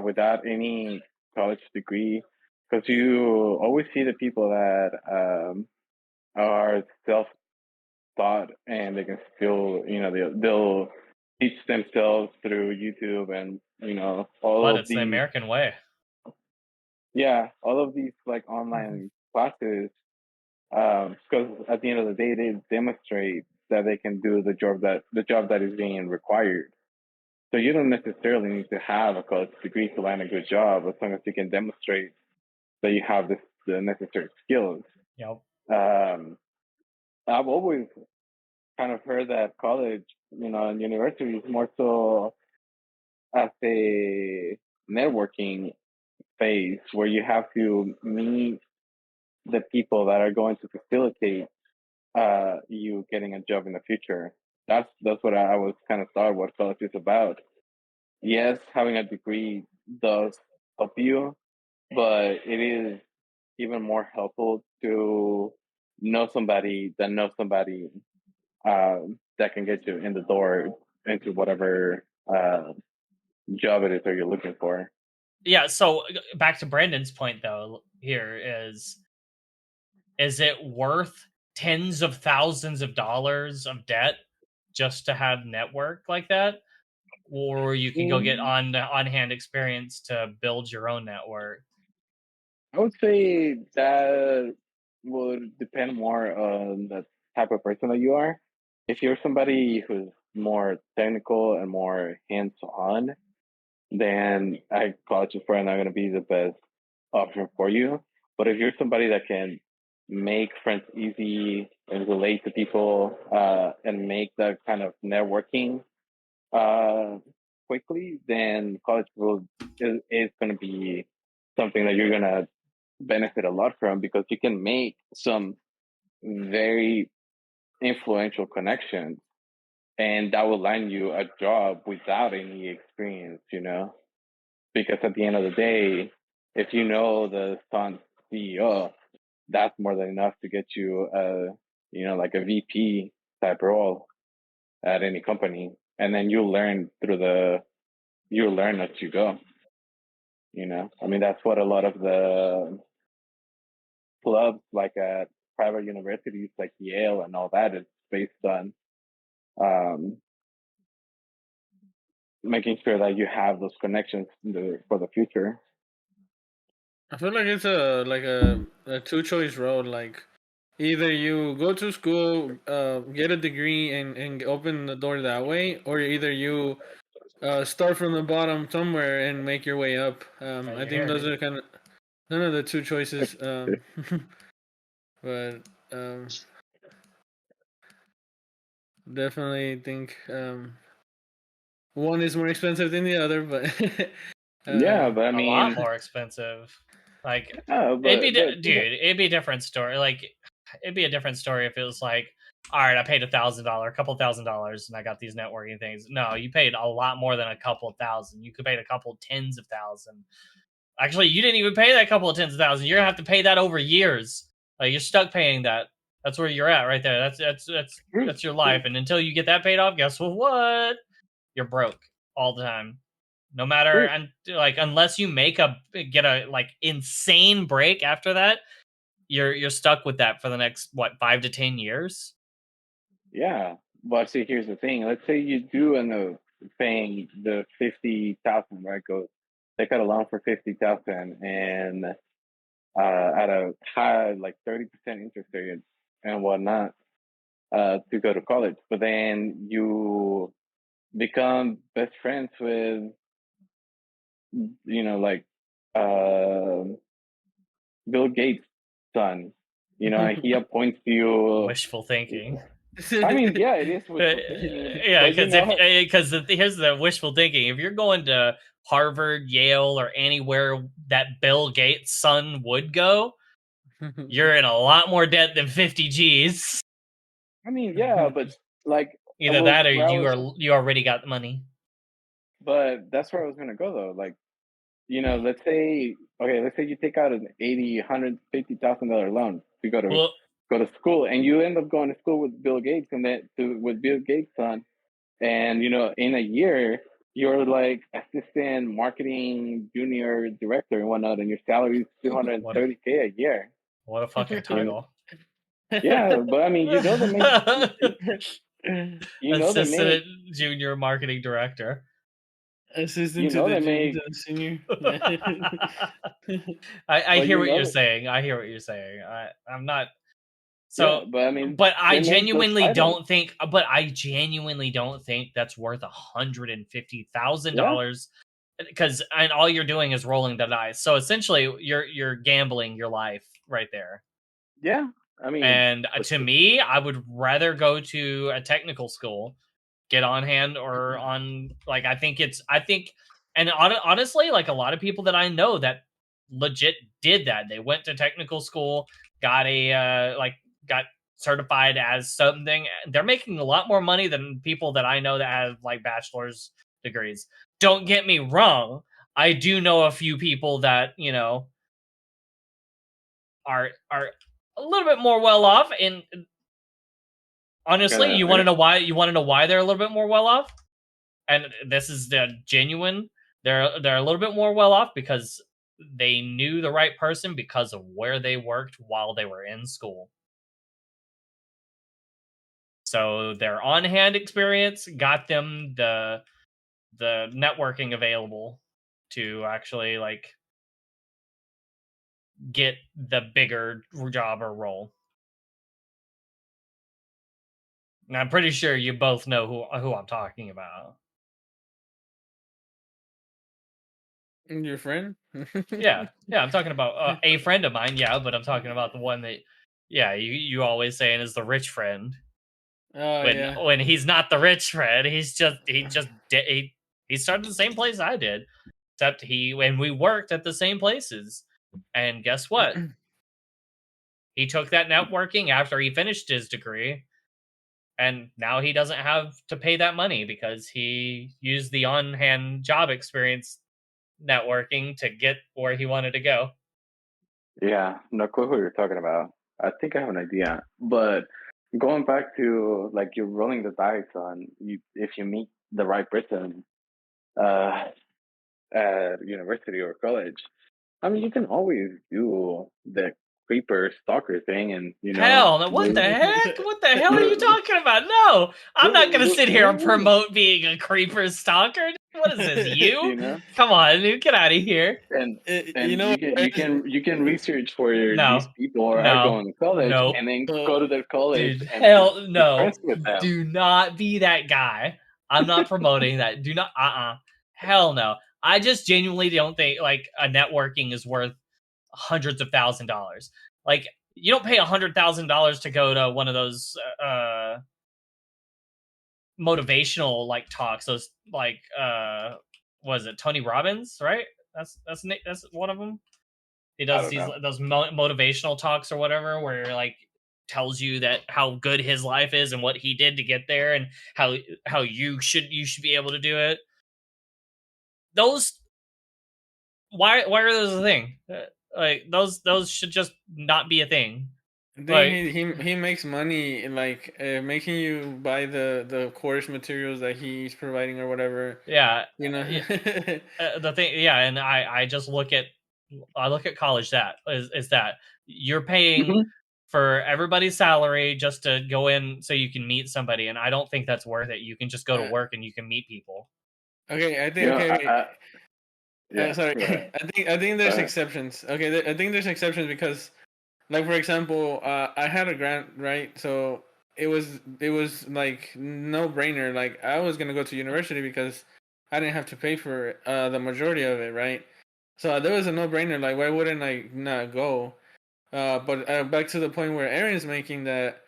[SPEAKER 3] without any college degree because you always see the people that are self-taught and they can still, they'll teach themselves through YouTube and all
[SPEAKER 1] But
[SPEAKER 3] of
[SPEAKER 1] it's the
[SPEAKER 3] these,
[SPEAKER 1] American way.
[SPEAKER 3] yeah, all of these like online classes Because at the end of the day, they demonstrate that they can do the job that is being required. So you don't necessarily need to have a college degree to land a good job, as long as you can demonstrate that you have the necessary skills.
[SPEAKER 1] Yep.
[SPEAKER 3] I've always kind of heard that college, and university is more so as a networking phase where you have to meet the people that are going to facilitate you getting a job in the future. That's what I was kind of thought what college is about. Yes, having a degree does help you, but it is even more helpful to know somebody that knows somebody that can get you in the door into whatever job it is that you're looking for.
[SPEAKER 1] Yeah, so back to Brandon's point though, here is it worth tens of thousands of dollars of debt just to have network like that? Or you can go get on hand experience to build your own network.
[SPEAKER 3] I would say that would depend more on the type of person that you are. If you're somebody who's more technical and more hands-on, then college is probably not going to be the best option for you. But if you're somebody that can make friends easy and relate to people and make that kind of networking uh, quickly, then is going to be something that you're going to benefit a lot from, because you can make some very influential connections, and that will land you a job without any experience, because at the end of the day, if you know the stunt CEO, that's more than enough to get you like a VP type role at any company. And then you learn as you go. I mean, that's what a lot of the clubs like at private universities like Yale and all that is based on, um, making sure that you have those connections for the future.
[SPEAKER 2] I feel like it's a two choice road. Like either you go to school, get a degree, and open the door that way, or either you start from the bottom somewhere and make your way up. I think those are kind of none of the two choices. But definitely think one is more expensive than the other. But
[SPEAKER 3] Yeah, but I
[SPEAKER 1] a lot
[SPEAKER 3] mean,
[SPEAKER 1] more expensive. Like
[SPEAKER 3] but
[SPEAKER 1] it'd be a different story. Like it'd be a different story if it was like, all right, I paid $1,000, a couple $1,000, and I got these networking things. No, you paid a lot more than a couple thousand. You could pay a couple tens of thousand. Actually, you didn't even pay that couple of tens of thousands. You're gonna have to pay that over years. Like you're stuck paying that. That's where you're at right there. That's your life. And until you get that paid off, guess what? You're broke all the time. No matter, and like unless you get a like insane break after that, you're stuck with that for the next 5 to 10 years.
[SPEAKER 3] Yeah, but see, here's the thing. Let's say you do end up paying the 50,000, right? Go take out a loan for 50,000, and at a high, like 30% interest rate and whatnot, to go to college. But then you become best friends with, like, uh, Bill Gates' son, and he appoints you.
[SPEAKER 1] Wishful thinking.
[SPEAKER 3] I mean, yeah, it is wishful thinking.
[SPEAKER 1] Yeah,
[SPEAKER 3] but
[SPEAKER 1] because here's the wishful thinking. If you're going to Harvard, Yale, or anywhere that Bill Gates' son would go, you're in a lot more debt than 50 G's.
[SPEAKER 3] I mean, yeah, but like
[SPEAKER 1] Either that or you already got the money.
[SPEAKER 3] But that's where I was gonna go though. Like, let's say you take out an $150,000 loan to go to school, and you end up going to school with Bill Gates, and with Bill Gates' son, and in a year you're like assistant marketing junior director and whatnot, and your salary is $230K a year.
[SPEAKER 1] What a fucking title!
[SPEAKER 3] Yeah, but I mean, they
[SPEAKER 1] assistant junior marketing director.
[SPEAKER 2] Assistant to the senior.
[SPEAKER 1] I hear what you're saying. I'm not. So,
[SPEAKER 3] Yeah, but I mean,
[SPEAKER 1] but I
[SPEAKER 3] they make those
[SPEAKER 1] genuinely
[SPEAKER 3] titles.
[SPEAKER 1] don't think. But I genuinely don't think that's worth $150,000
[SPEAKER 3] Yeah,
[SPEAKER 1] because and all you're doing is rolling the dice. So essentially, you're gambling your life right there.
[SPEAKER 3] yeah. I mean,
[SPEAKER 1] And to me, I would rather go to a technical school, get on hand or on like I think, and honestly, like a lot of people that I know that legit did that. They went to technical school, got got certified as something. They're making a lot more money than people that I know that have like bachelor's degrees. Don't get me wrong. I do know a few people that, are a little bit more well off. And honestly,
[SPEAKER 3] gonna,
[SPEAKER 1] you
[SPEAKER 3] I
[SPEAKER 1] want to
[SPEAKER 3] got,
[SPEAKER 1] know why? You want to know why they're a little bit more well off? And this is the genuine. They're a little bit more well off because they knew the right person because of where they worked while they were in school. So their on hand experience got them the networking available to actually like get the bigger job or role. And I'm pretty sure you both know who I'm talking about.
[SPEAKER 2] Your friend?
[SPEAKER 1] Yeah, I'm talking about a friend of mine. Yeah, but I'm talking about the one that, yeah, you always saying is the rich friend.
[SPEAKER 2] Oh yeah.
[SPEAKER 1] When he's not the rich friend, he started the same place I did, except when we worked at the same places. And guess what? He took that networking after he finished his degree, and now he doesn't have to pay that money because he used the on hand job experience networking to get where he wanted to go.
[SPEAKER 3] yeah, no clue who you're talking about. I think I have an idea, but going back to like you're rolling the dice on you if you meet the right person uh, at university or college. I mean, you can always do the creeper stalker thing, and
[SPEAKER 1] Hell, no, what the
[SPEAKER 3] the
[SPEAKER 1] heck? What the hell are you
[SPEAKER 3] the
[SPEAKER 1] talking about? No, I'm not gonna sit here and
[SPEAKER 3] the
[SPEAKER 1] promote being a creeper stalker. What is this? You?
[SPEAKER 3] you know,
[SPEAKER 1] Come on, dude, get out of here.
[SPEAKER 3] and
[SPEAKER 2] You know,
[SPEAKER 3] you can research where these
[SPEAKER 1] No,
[SPEAKER 3] people are
[SPEAKER 1] no,
[SPEAKER 3] going to college,
[SPEAKER 1] nope,
[SPEAKER 3] and then
[SPEAKER 2] uh,
[SPEAKER 3] go to their college
[SPEAKER 1] dude.
[SPEAKER 3] and just
[SPEAKER 1] Hell
[SPEAKER 3] be
[SPEAKER 1] no.
[SPEAKER 3] friends with them.
[SPEAKER 1] Do not be that guy. I'm not promoting that. Do not. Hell no. I just genuinely don't think like a networking is worth hundreds of $1,000s. Like you don't pay $100,000 to go to one of those motivational like talks. Those like was it Tony Robbins? Right? That's one of them. He
[SPEAKER 3] I
[SPEAKER 1] does
[SPEAKER 3] don't
[SPEAKER 1] these
[SPEAKER 3] know.
[SPEAKER 1] those motivational talks or whatever, where like tells you that how good his life is and what he did to get there and how you should be able to do it. Those why are those a thing? Like those should just not be a thing.
[SPEAKER 2] I think
[SPEAKER 1] Like
[SPEAKER 2] he makes money like making you buy the course materials that he's providing or whatever.
[SPEAKER 1] yeah,
[SPEAKER 2] You know.
[SPEAKER 1] the thing, yeah, and I just look at college that is that you're paying
[SPEAKER 3] Hmm.
[SPEAKER 1] for everybody's salary just to go in so you can meet somebody, and I don't think that's worth it. You can just go to
[SPEAKER 2] uh,
[SPEAKER 1] work and you can meet people.
[SPEAKER 2] okay, I
[SPEAKER 3] You
[SPEAKER 2] think
[SPEAKER 3] know,
[SPEAKER 2] okay.
[SPEAKER 3] yeah.
[SPEAKER 2] Sorry,
[SPEAKER 3] Go ahead.
[SPEAKER 2] I think
[SPEAKER 3] Go
[SPEAKER 2] there's
[SPEAKER 3] ahead.
[SPEAKER 2] exceptions. Okay, I think there's exceptions because, like for example, I had a grant, right? So it was like no brainer. Like I was gonna go to university because I didn't have to pay for the majority of it, right? So there was a no brainer. Like why wouldn't I not go? But back to the point where Aaron's making that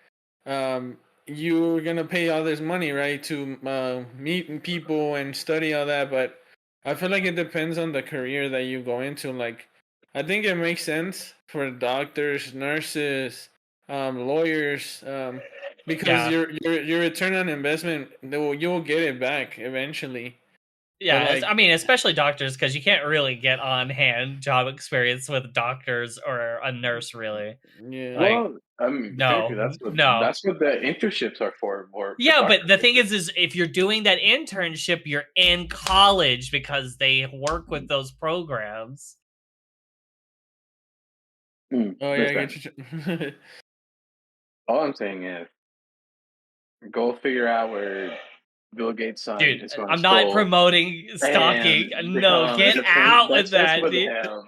[SPEAKER 2] you're gonna pay all this money, right, to meet people and study all that. But I feel like it depends on the career that you go into. Like, I think it makes sense for doctors, nurses, lawyers, because
[SPEAKER 1] Yeah,
[SPEAKER 2] your return on investment, you'll get it back eventually. But
[SPEAKER 1] yeah.
[SPEAKER 2] like,
[SPEAKER 1] I mean, especially doctors, because you can't really get on hand job experience with doctors or a nurse, really.
[SPEAKER 2] yeah.
[SPEAKER 1] Like,
[SPEAKER 3] Well, I mean, technically,
[SPEAKER 1] no, no.
[SPEAKER 3] that's what the internships are for
[SPEAKER 1] Yeah, but the
[SPEAKER 3] doctors.
[SPEAKER 1] thing is if you're doing that internship, you're in college because they work with those programs.
[SPEAKER 2] Oh yeah, I
[SPEAKER 3] Listen,
[SPEAKER 2] get you.
[SPEAKER 3] all I'm saying is go figure out where Bill Gates' son
[SPEAKER 1] Dude,
[SPEAKER 3] is going
[SPEAKER 1] I'm
[SPEAKER 3] to
[SPEAKER 1] not
[SPEAKER 3] school
[SPEAKER 1] promoting stalking.
[SPEAKER 3] and
[SPEAKER 1] No,
[SPEAKER 3] become
[SPEAKER 1] get out with
[SPEAKER 3] that's
[SPEAKER 1] that,
[SPEAKER 3] with
[SPEAKER 1] dude.
[SPEAKER 3] him.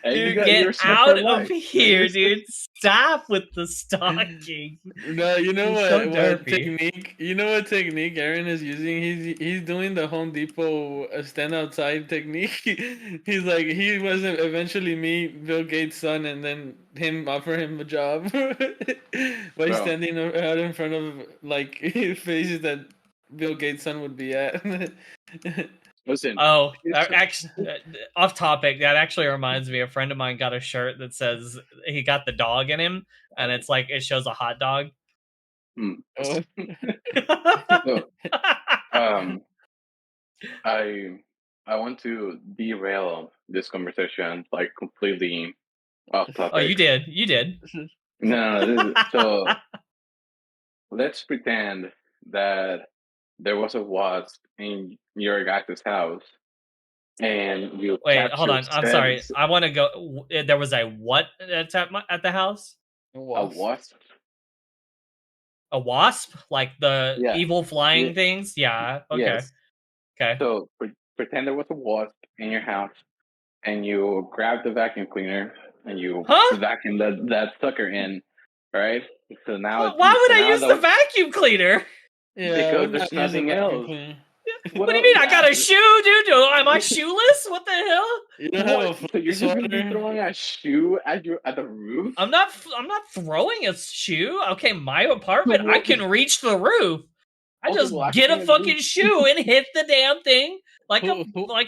[SPEAKER 3] And
[SPEAKER 1] Dude,
[SPEAKER 3] you're
[SPEAKER 1] get
[SPEAKER 3] stuck
[SPEAKER 1] out
[SPEAKER 3] for
[SPEAKER 1] of
[SPEAKER 3] life.
[SPEAKER 1] here, dude. Stop with the stalking.
[SPEAKER 2] No, you know
[SPEAKER 1] He's
[SPEAKER 2] what?
[SPEAKER 1] so
[SPEAKER 2] What
[SPEAKER 1] derpy.
[SPEAKER 2] technique? You know what technique Aaron is using? He's doing the Home Depot stand outside technique. He's like he wasn't eventually meet Bill Gates' son and then him offer him a job by
[SPEAKER 3] Bro,
[SPEAKER 2] standing out in front of like faces that Bill Gates' son would be at.
[SPEAKER 3] listen.
[SPEAKER 1] Oh,
[SPEAKER 3] here's-
[SPEAKER 1] actually, off topic. That actually reminds me. A friend of mine got a shirt that says he got the dog in him, and it's like it shows a hot dog.
[SPEAKER 2] Oh.
[SPEAKER 3] So, I want to derail this conversation like completely off
[SPEAKER 1] Oh, you
[SPEAKER 3] topic.
[SPEAKER 1] did. You did.
[SPEAKER 3] So let's pretend that there was a wasp in your guys' house and you
[SPEAKER 1] Wait, hold
[SPEAKER 3] captured
[SPEAKER 1] on. I'm sorry.
[SPEAKER 3] said
[SPEAKER 1] I want to go. There was a what that's at the house?
[SPEAKER 3] a wasp.
[SPEAKER 1] A wasp, like the
[SPEAKER 3] Yeah.
[SPEAKER 1] evil flying
[SPEAKER 3] Yeah.
[SPEAKER 1] things. Yeah. Okay.
[SPEAKER 3] Yes.
[SPEAKER 1] Okay.
[SPEAKER 3] So pretend there was a wasp in your house and you grab the vacuum cleaner and you
[SPEAKER 1] Huh?
[SPEAKER 3] vacuum that sucker in, right? So now
[SPEAKER 1] Why would I use the
[SPEAKER 3] the
[SPEAKER 1] vacuum cleaner?
[SPEAKER 2] Yeah,
[SPEAKER 3] because
[SPEAKER 2] we're
[SPEAKER 3] there's
[SPEAKER 2] not using
[SPEAKER 3] nothing
[SPEAKER 2] vacuum
[SPEAKER 3] else.
[SPEAKER 2] cleaner.
[SPEAKER 1] What do you mean? I got a shoe, dude. Am I shoeless? What the hell?
[SPEAKER 2] You don't have a
[SPEAKER 3] What? So you're
[SPEAKER 2] fly
[SPEAKER 3] just gonna be
[SPEAKER 2] swatter?
[SPEAKER 3] throwing a shoe at the roof?
[SPEAKER 1] I'm not throwing a shoe. Okay, my apartment, I
[SPEAKER 3] What?
[SPEAKER 1] can reach the roof. I
[SPEAKER 3] Okay,
[SPEAKER 1] just
[SPEAKER 3] well, I
[SPEAKER 1] get a
[SPEAKER 3] can't
[SPEAKER 1] fucking
[SPEAKER 3] do-
[SPEAKER 1] shoe and hit the damn thing like
[SPEAKER 2] Who-
[SPEAKER 1] what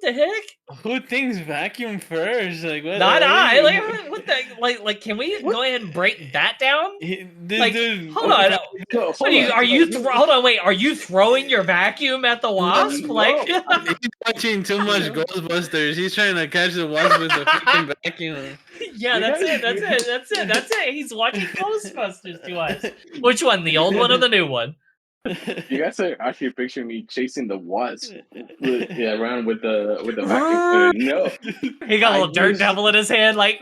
[SPEAKER 1] the heck?
[SPEAKER 2] Who thinks vacuum first? Like what?
[SPEAKER 1] Not
[SPEAKER 2] What are
[SPEAKER 1] I.
[SPEAKER 2] you?
[SPEAKER 1] Like what the like? Can we go ahead and break that down?
[SPEAKER 2] This
[SPEAKER 1] Like,
[SPEAKER 2] dude.
[SPEAKER 1] hold on.
[SPEAKER 3] So
[SPEAKER 1] What
[SPEAKER 3] hold on.
[SPEAKER 1] hold on, wait. Are you throwing your vacuum at the wasp? Like,
[SPEAKER 3] No,
[SPEAKER 2] He's watching too much Ghostbusters. He's trying to catch the wasp with the freaking vacuum.
[SPEAKER 1] yeah,
[SPEAKER 3] You
[SPEAKER 1] that's
[SPEAKER 3] guys-
[SPEAKER 1] it. That's it. He's watching Ghostbusters to us. Which one? The old one or the new one?
[SPEAKER 3] You guys are actually picturing me chasing the wasp around with the vacuum cleaner. No,
[SPEAKER 1] He got a
[SPEAKER 3] I
[SPEAKER 1] little dirt
[SPEAKER 3] used-
[SPEAKER 1] devil in his hand, like.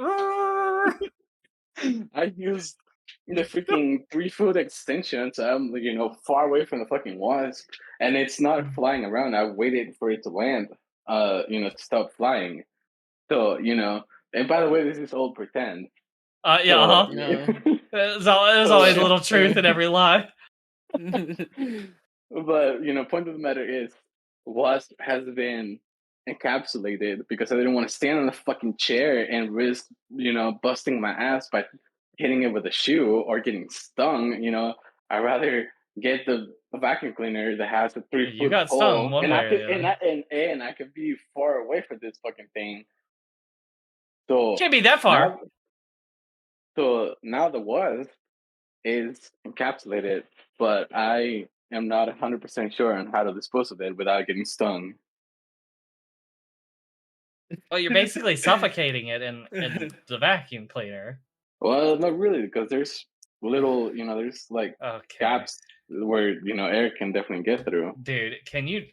[SPEAKER 3] I used the freaking 3-foot extension, so I'm far away from the fucking wasp, and it's not flying around. I waited for it to land, to stop flying. So and by the way, this is all pretend.
[SPEAKER 1] Yeah,
[SPEAKER 3] So,
[SPEAKER 2] Yeah.
[SPEAKER 1] There's always a little truth in every lie.
[SPEAKER 3] But point of the matter is, wasp has been encapsulated because I didn't want to stand on the fucking chair and risk busting my ass by hitting it with a shoe or getting stung. I'd rather get the vacuum cleaner that has a 3-foot
[SPEAKER 1] You got
[SPEAKER 3] pole,
[SPEAKER 1] stung one
[SPEAKER 3] and
[SPEAKER 1] way
[SPEAKER 3] I
[SPEAKER 1] or
[SPEAKER 3] could
[SPEAKER 1] the other.
[SPEAKER 3] and I could be far away from this fucking thing. So
[SPEAKER 1] Can't be that far.
[SPEAKER 3] now the wasp is encapsulated, but I am not 100% sure on how to dispose of it without getting stung.
[SPEAKER 1] Well, you're basically suffocating it in the vacuum cleaner.
[SPEAKER 3] Well, not really, because there's little, there's like
[SPEAKER 1] Okay,
[SPEAKER 3] gaps where air can definitely get through.
[SPEAKER 1] dude, can you?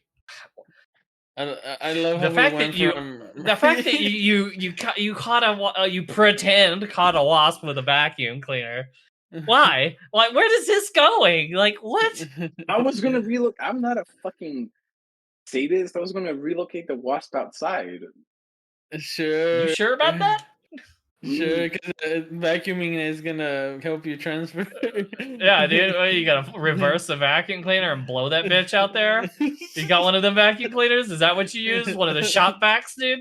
[SPEAKER 2] I love
[SPEAKER 1] The
[SPEAKER 2] how
[SPEAKER 1] fact
[SPEAKER 2] we went
[SPEAKER 1] that you,
[SPEAKER 2] from
[SPEAKER 1] the fact that you caught you pretend caught a wasp with a vacuum cleaner. Why? Like, where is this going? Like, what?
[SPEAKER 3] I was gonna relocate. I'm not a fucking sadist. I was gonna relocate the wasp outside.
[SPEAKER 2] Sure.
[SPEAKER 1] You sure about that?
[SPEAKER 2] Sure, because vacuuming is gonna help you transfer.
[SPEAKER 1] Yeah, dude. What, you gotta reverse the vacuum cleaner and blow that bitch out there? You got one of them vacuum cleaners? Is that what you use? One of the shop vacs, dude?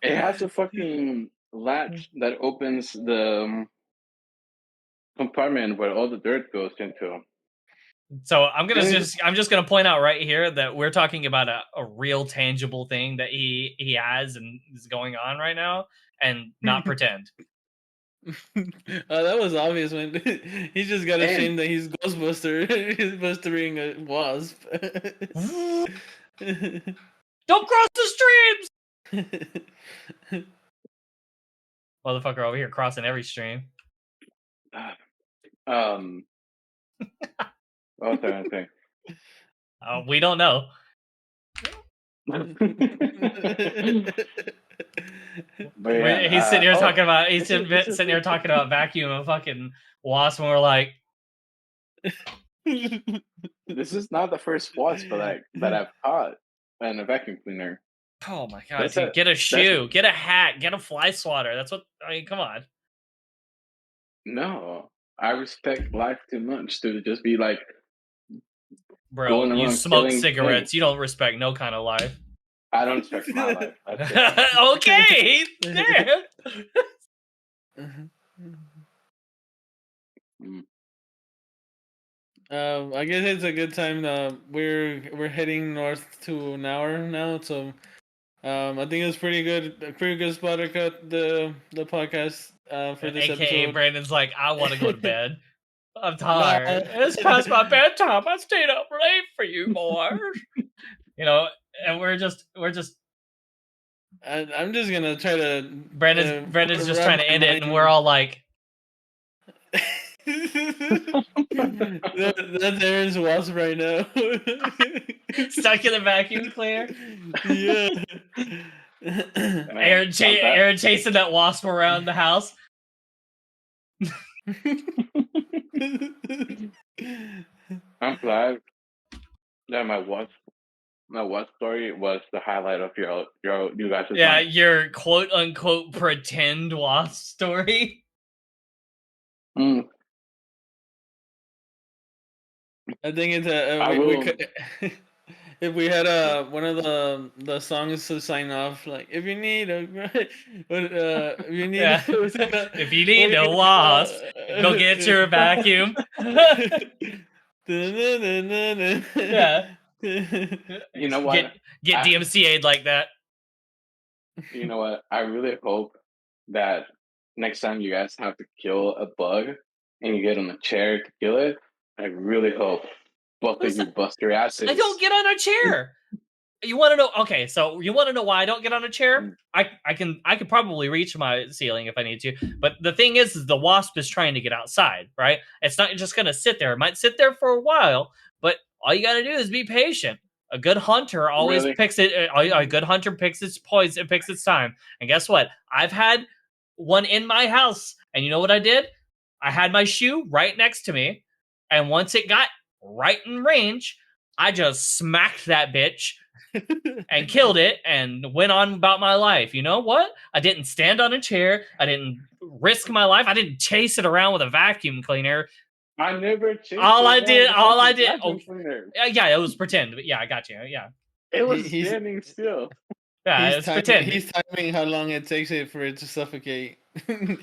[SPEAKER 3] It has a fucking latch that opens the compartment where all the dirt goes into.
[SPEAKER 1] So I'm just gonna point out right here that we're talking about a real tangible thing that he has and is going on right now, and not pretend.
[SPEAKER 2] That was obvious when he just got
[SPEAKER 3] And-
[SPEAKER 2] ashamed that he's Ghostbuster. He's bustering a wasp.
[SPEAKER 1] Don't cross the streams, motherfucker! Over here crossing every stream.
[SPEAKER 3] What was I gonna say?
[SPEAKER 1] We don't know.
[SPEAKER 3] But yeah,
[SPEAKER 1] He's sitting here talking about
[SPEAKER 3] this is
[SPEAKER 1] sitting here talking about vacuum and fucking wasp, and we're like,
[SPEAKER 3] This is not the first wasp that I've caught in a vacuum cleaner.
[SPEAKER 1] Oh my god,
[SPEAKER 3] That's
[SPEAKER 1] dude!
[SPEAKER 3] a
[SPEAKER 1] Get a
[SPEAKER 3] that's
[SPEAKER 1] shoe, get a hat, get a fly swatter. That's what I mean. Come on,
[SPEAKER 3] no. I respect life too much to just be like
[SPEAKER 1] bro.
[SPEAKER 3] going
[SPEAKER 1] You
[SPEAKER 3] around
[SPEAKER 1] smoke
[SPEAKER 3] killing things.
[SPEAKER 1] cigarettes. You don't respect no kind of life.
[SPEAKER 3] I don't respect my life. That's different.
[SPEAKER 1] Okay, damn.
[SPEAKER 3] Mm.
[SPEAKER 2] I guess it's a good time. We're heading north to an hour now, so I think it's a pretty good spot to cut the podcast for this
[SPEAKER 1] AKA
[SPEAKER 2] episode.
[SPEAKER 1] Brandon's like, I want to go to bed. I'm
[SPEAKER 2] Nah.
[SPEAKER 1] tired. It's past my bedtime. I stayed up late for you, boys. You know, and we're just
[SPEAKER 2] I'm just gonna try to.
[SPEAKER 1] Brandon's just
[SPEAKER 2] wrap
[SPEAKER 1] trying to
[SPEAKER 2] my
[SPEAKER 1] end it, and
[SPEAKER 2] mind-
[SPEAKER 1] we're all like,
[SPEAKER 2] That's Aaron's wasp right now.
[SPEAKER 1] stuck in the vacuum cleaner.
[SPEAKER 2] Yeah.
[SPEAKER 1] Aaron, Aaron chasing that wasp around the house.
[SPEAKER 3] I'm glad that my wasp story was the highlight of you guys'
[SPEAKER 1] Yeah,
[SPEAKER 3] life.
[SPEAKER 1] your quote unquote pretend wasp story.
[SPEAKER 3] Mm.
[SPEAKER 2] I think it's if we had one of the songs to sign off, like if you need a if you need
[SPEAKER 1] Yeah. If you need a wasp, go get your vacuum. Yeah.
[SPEAKER 3] You know what?
[SPEAKER 1] Get DMCA'd like that.
[SPEAKER 3] You know what? I really hope that next time you guys have to kill a bug and you get on a chair to kill it, I really hope both of you bust your asses.
[SPEAKER 1] I don't get on a chair. You want to know? Okay, so you want to know why I don't get on a chair? I can probably reach my ceiling if I need to, but the thing is the wasp is trying to get outside, right? It's not just gonna sit there. It might sit there for a while, but all you got to do is be patient. A good hunter always picks it. A good hunter picks its poison. It picks its time. And guess what? I've had one in my house, and you know what I did? I had my shoe right next to me, and once it got right in range, I just smacked that bitch and killed it and went on about my life. You know what? I didn't stand on a chair. I didn't risk my life. I didn't chase it around with a vacuum cleaner.
[SPEAKER 3] I never chased
[SPEAKER 1] all I did.
[SPEAKER 3] Oh,
[SPEAKER 1] yeah, it was pretend. But yeah, I got you. Yeah,
[SPEAKER 3] it was standing still.
[SPEAKER 1] Yeah, it's pretend.
[SPEAKER 2] He's timing how long it takes it for it to suffocate.
[SPEAKER 1] He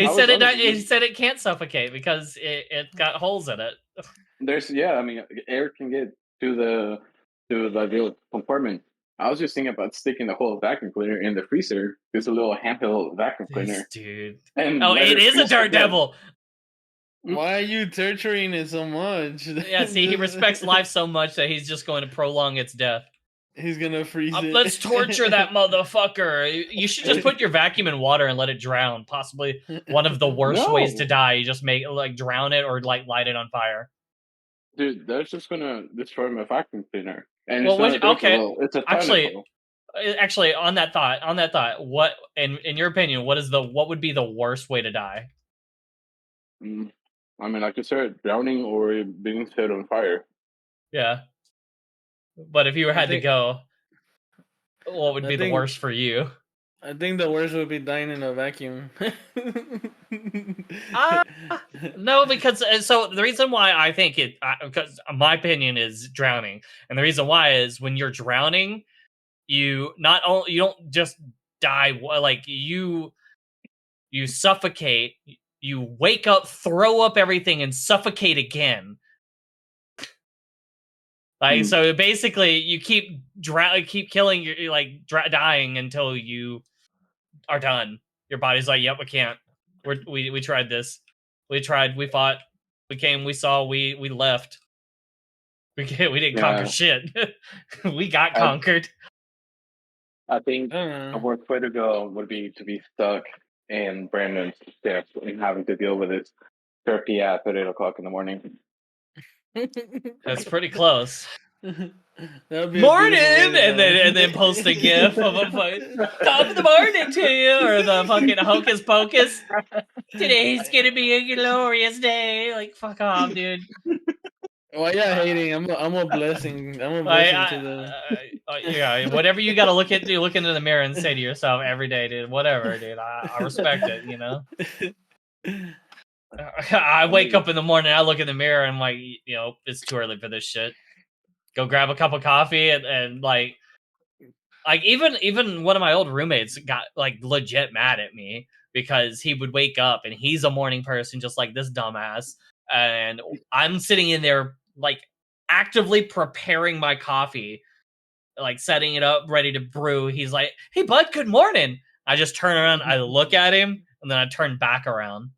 [SPEAKER 1] said it can't suffocate because it got holes in it.
[SPEAKER 3] I mean, air can get to the compartment. I was just thinking about sticking the whole vacuum cleaner in the freezer. It's a little handheld vacuum cleaner.
[SPEAKER 1] Dude.
[SPEAKER 3] And
[SPEAKER 1] it is a dirt devil.
[SPEAKER 2] Why are you torturing it so much?
[SPEAKER 1] Yeah, see, he respects life so much that he's just going to prolong its death.
[SPEAKER 2] He's gonna freeze it.
[SPEAKER 1] Let's torture that motherfucker. You should just put your vacuum in water and let it drown. Possibly one of the worst ways to die. You just drown it or light it on fire.
[SPEAKER 3] Dude, that's just gonna destroy my vacuum cleaner. And
[SPEAKER 1] it's a actually, on that thought, what in your opinion, what would be the worst way to die?
[SPEAKER 3] I mean, I could start drowning or being set on fire.
[SPEAKER 1] Yeah. But if you had to go, what would be the worst for you?
[SPEAKER 2] I think the worst would be dying in a vacuum.
[SPEAKER 1] No, because so the reason why I think because my opinion is drowning, and the reason why is when you're drowning, you don't just die, like you suffocate, you wake up, throw up everything, and suffocate again. Like so, basically, you keep killing, dying until you are done. Your body's like, "Yep, we can't. We tried this. We tried. We fought. We came. We saw. We left. We didn't conquer shit. We got conquered."
[SPEAKER 3] I think a worst way to go would be to be stuck in Brandon's steps and having to deal with his therapy at 8 o'clock in the morning.
[SPEAKER 1] That's pretty close.
[SPEAKER 2] That would be a
[SPEAKER 1] morning,
[SPEAKER 2] beautiful way to
[SPEAKER 1] and
[SPEAKER 2] go.
[SPEAKER 1] then post a gif of a fucking top of the morning to you, or the fucking hocus pocus. Today's gonna be a glorious day. Like, fuck off, dude.
[SPEAKER 2] Why you hating? I'm a blessing. I'm a
[SPEAKER 1] Like,
[SPEAKER 2] blessing to them.
[SPEAKER 1] yeah, whatever you gotta look into the mirror and say to yourself every day, dude. Whatever, dude. I respect it. You know. I wake up in the morning, I look in the mirror, and I'm like, it's too early for this shit. Go grab a cup of coffee, and like even one of my old roommates got like legit mad at me because he would wake up and he's a morning person just like this dumbass, and I'm sitting in there like actively preparing my coffee, like setting it up ready to brew. He's like, "Hey bud, good morning." I just turn around, I look at him, and then I turn back around.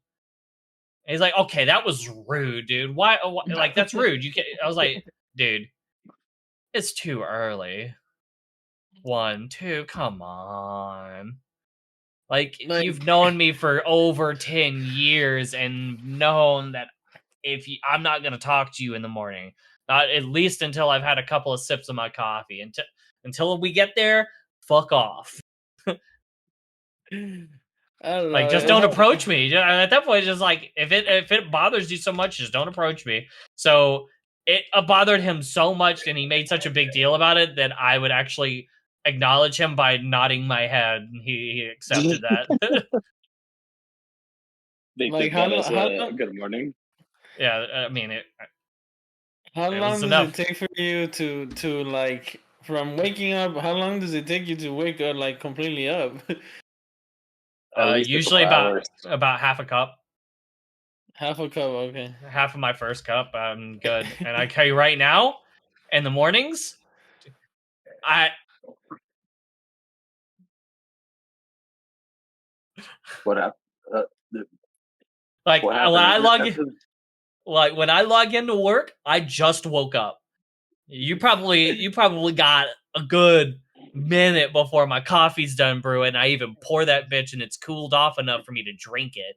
[SPEAKER 1] And he's like, "Okay, that was rude, dude. Why like that's rude. You can't." I was like, "Dude, it's too early. 1, 2, come on." Like, you've known me for over 10 years and known that I'm not going to talk to you in the morning, not at least until I've had a couple of sips of my coffee. Until we get there, fuck off.
[SPEAKER 2] I don't
[SPEAKER 1] Like, just
[SPEAKER 2] know.
[SPEAKER 1] don't approach me. At that point, just like if it bothers you so much, just don't approach me. So it bothered him so much, and he made such a big deal about it that I would actually acknowledge him by nodding my head, and he accepted that.
[SPEAKER 3] They
[SPEAKER 2] Like,
[SPEAKER 3] took that as a good morning.
[SPEAKER 1] Yeah, I mean
[SPEAKER 2] how
[SPEAKER 1] it
[SPEAKER 2] long
[SPEAKER 1] was
[SPEAKER 2] does
[SPEAKER 1] enough.
[SPEAKER 2] it take for you to like from waking up? How long does it take you to wake up like completely up?
[SPEAKER 3] At least a
[SPEAKER 1] Usually
[SPEAKER 3] couple hours.
[SPEAKER 1] about half a cup.
[SPEAKER 2] Half a cup, okay.
[SPEAKER 1] Half of my first cup, I'm good. And I tell you right now, in the mornings, I
[SPEAKER 3] What happened?
[SPEAKER 1] like
[SPEAKER 3] What
[SPEAKER 1] when
[SPEAKER 3] happened?
[SPEAKER 1] when I log into work, I just woke up. You probably got a good minute before my coffee's done brewing. I even pour that bitch and it's cooled off enough for me to drink it.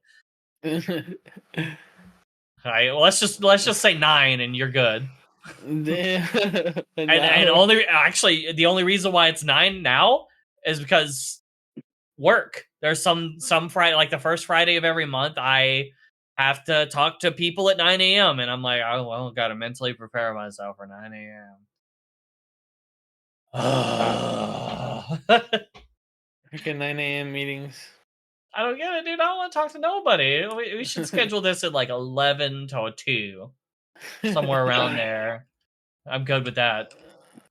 [SPEAKER 1] All right, let's just say 9 and you're good.
[SPEAKER 2] Damn.
[SPEAKER 1] And the only reason why it's 9 now is because work. There's some Friday, like the first Friday of every month, I have to talk to people at 9 a.m. and I'm like, oh well, gotta mentally prepare myself for 9 a.m.
[SPEAKER 2] Freaking 9 a.m. meetings.
[SPEAKER 1] I don't get it, dude. I don't want to talk to nobody. We should schedule this at like 11 to 2, somewhere around there. I'm good with that.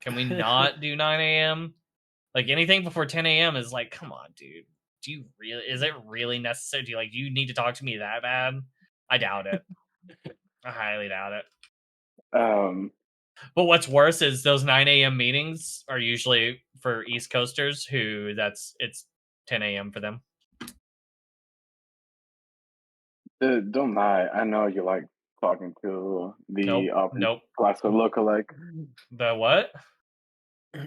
[SPEAKER 1] Can we not do 9 a.m.? Like anything before 10 a.m. is like, come on, dude. Is it really necessary? Do you need to talk to me that bad? I doubt it. I highly doubt it. But what's worse is those 9 a.m. meetings are usually for East Coasters who it's 10 a.m. for them.
[SPEAKER 3] Don't lie. I know you like talking to the Aubrey
[SPEAKER 1] Nope.
[SPEAKER 3] Plaza lookalike.
[SPEAKER 1] The what?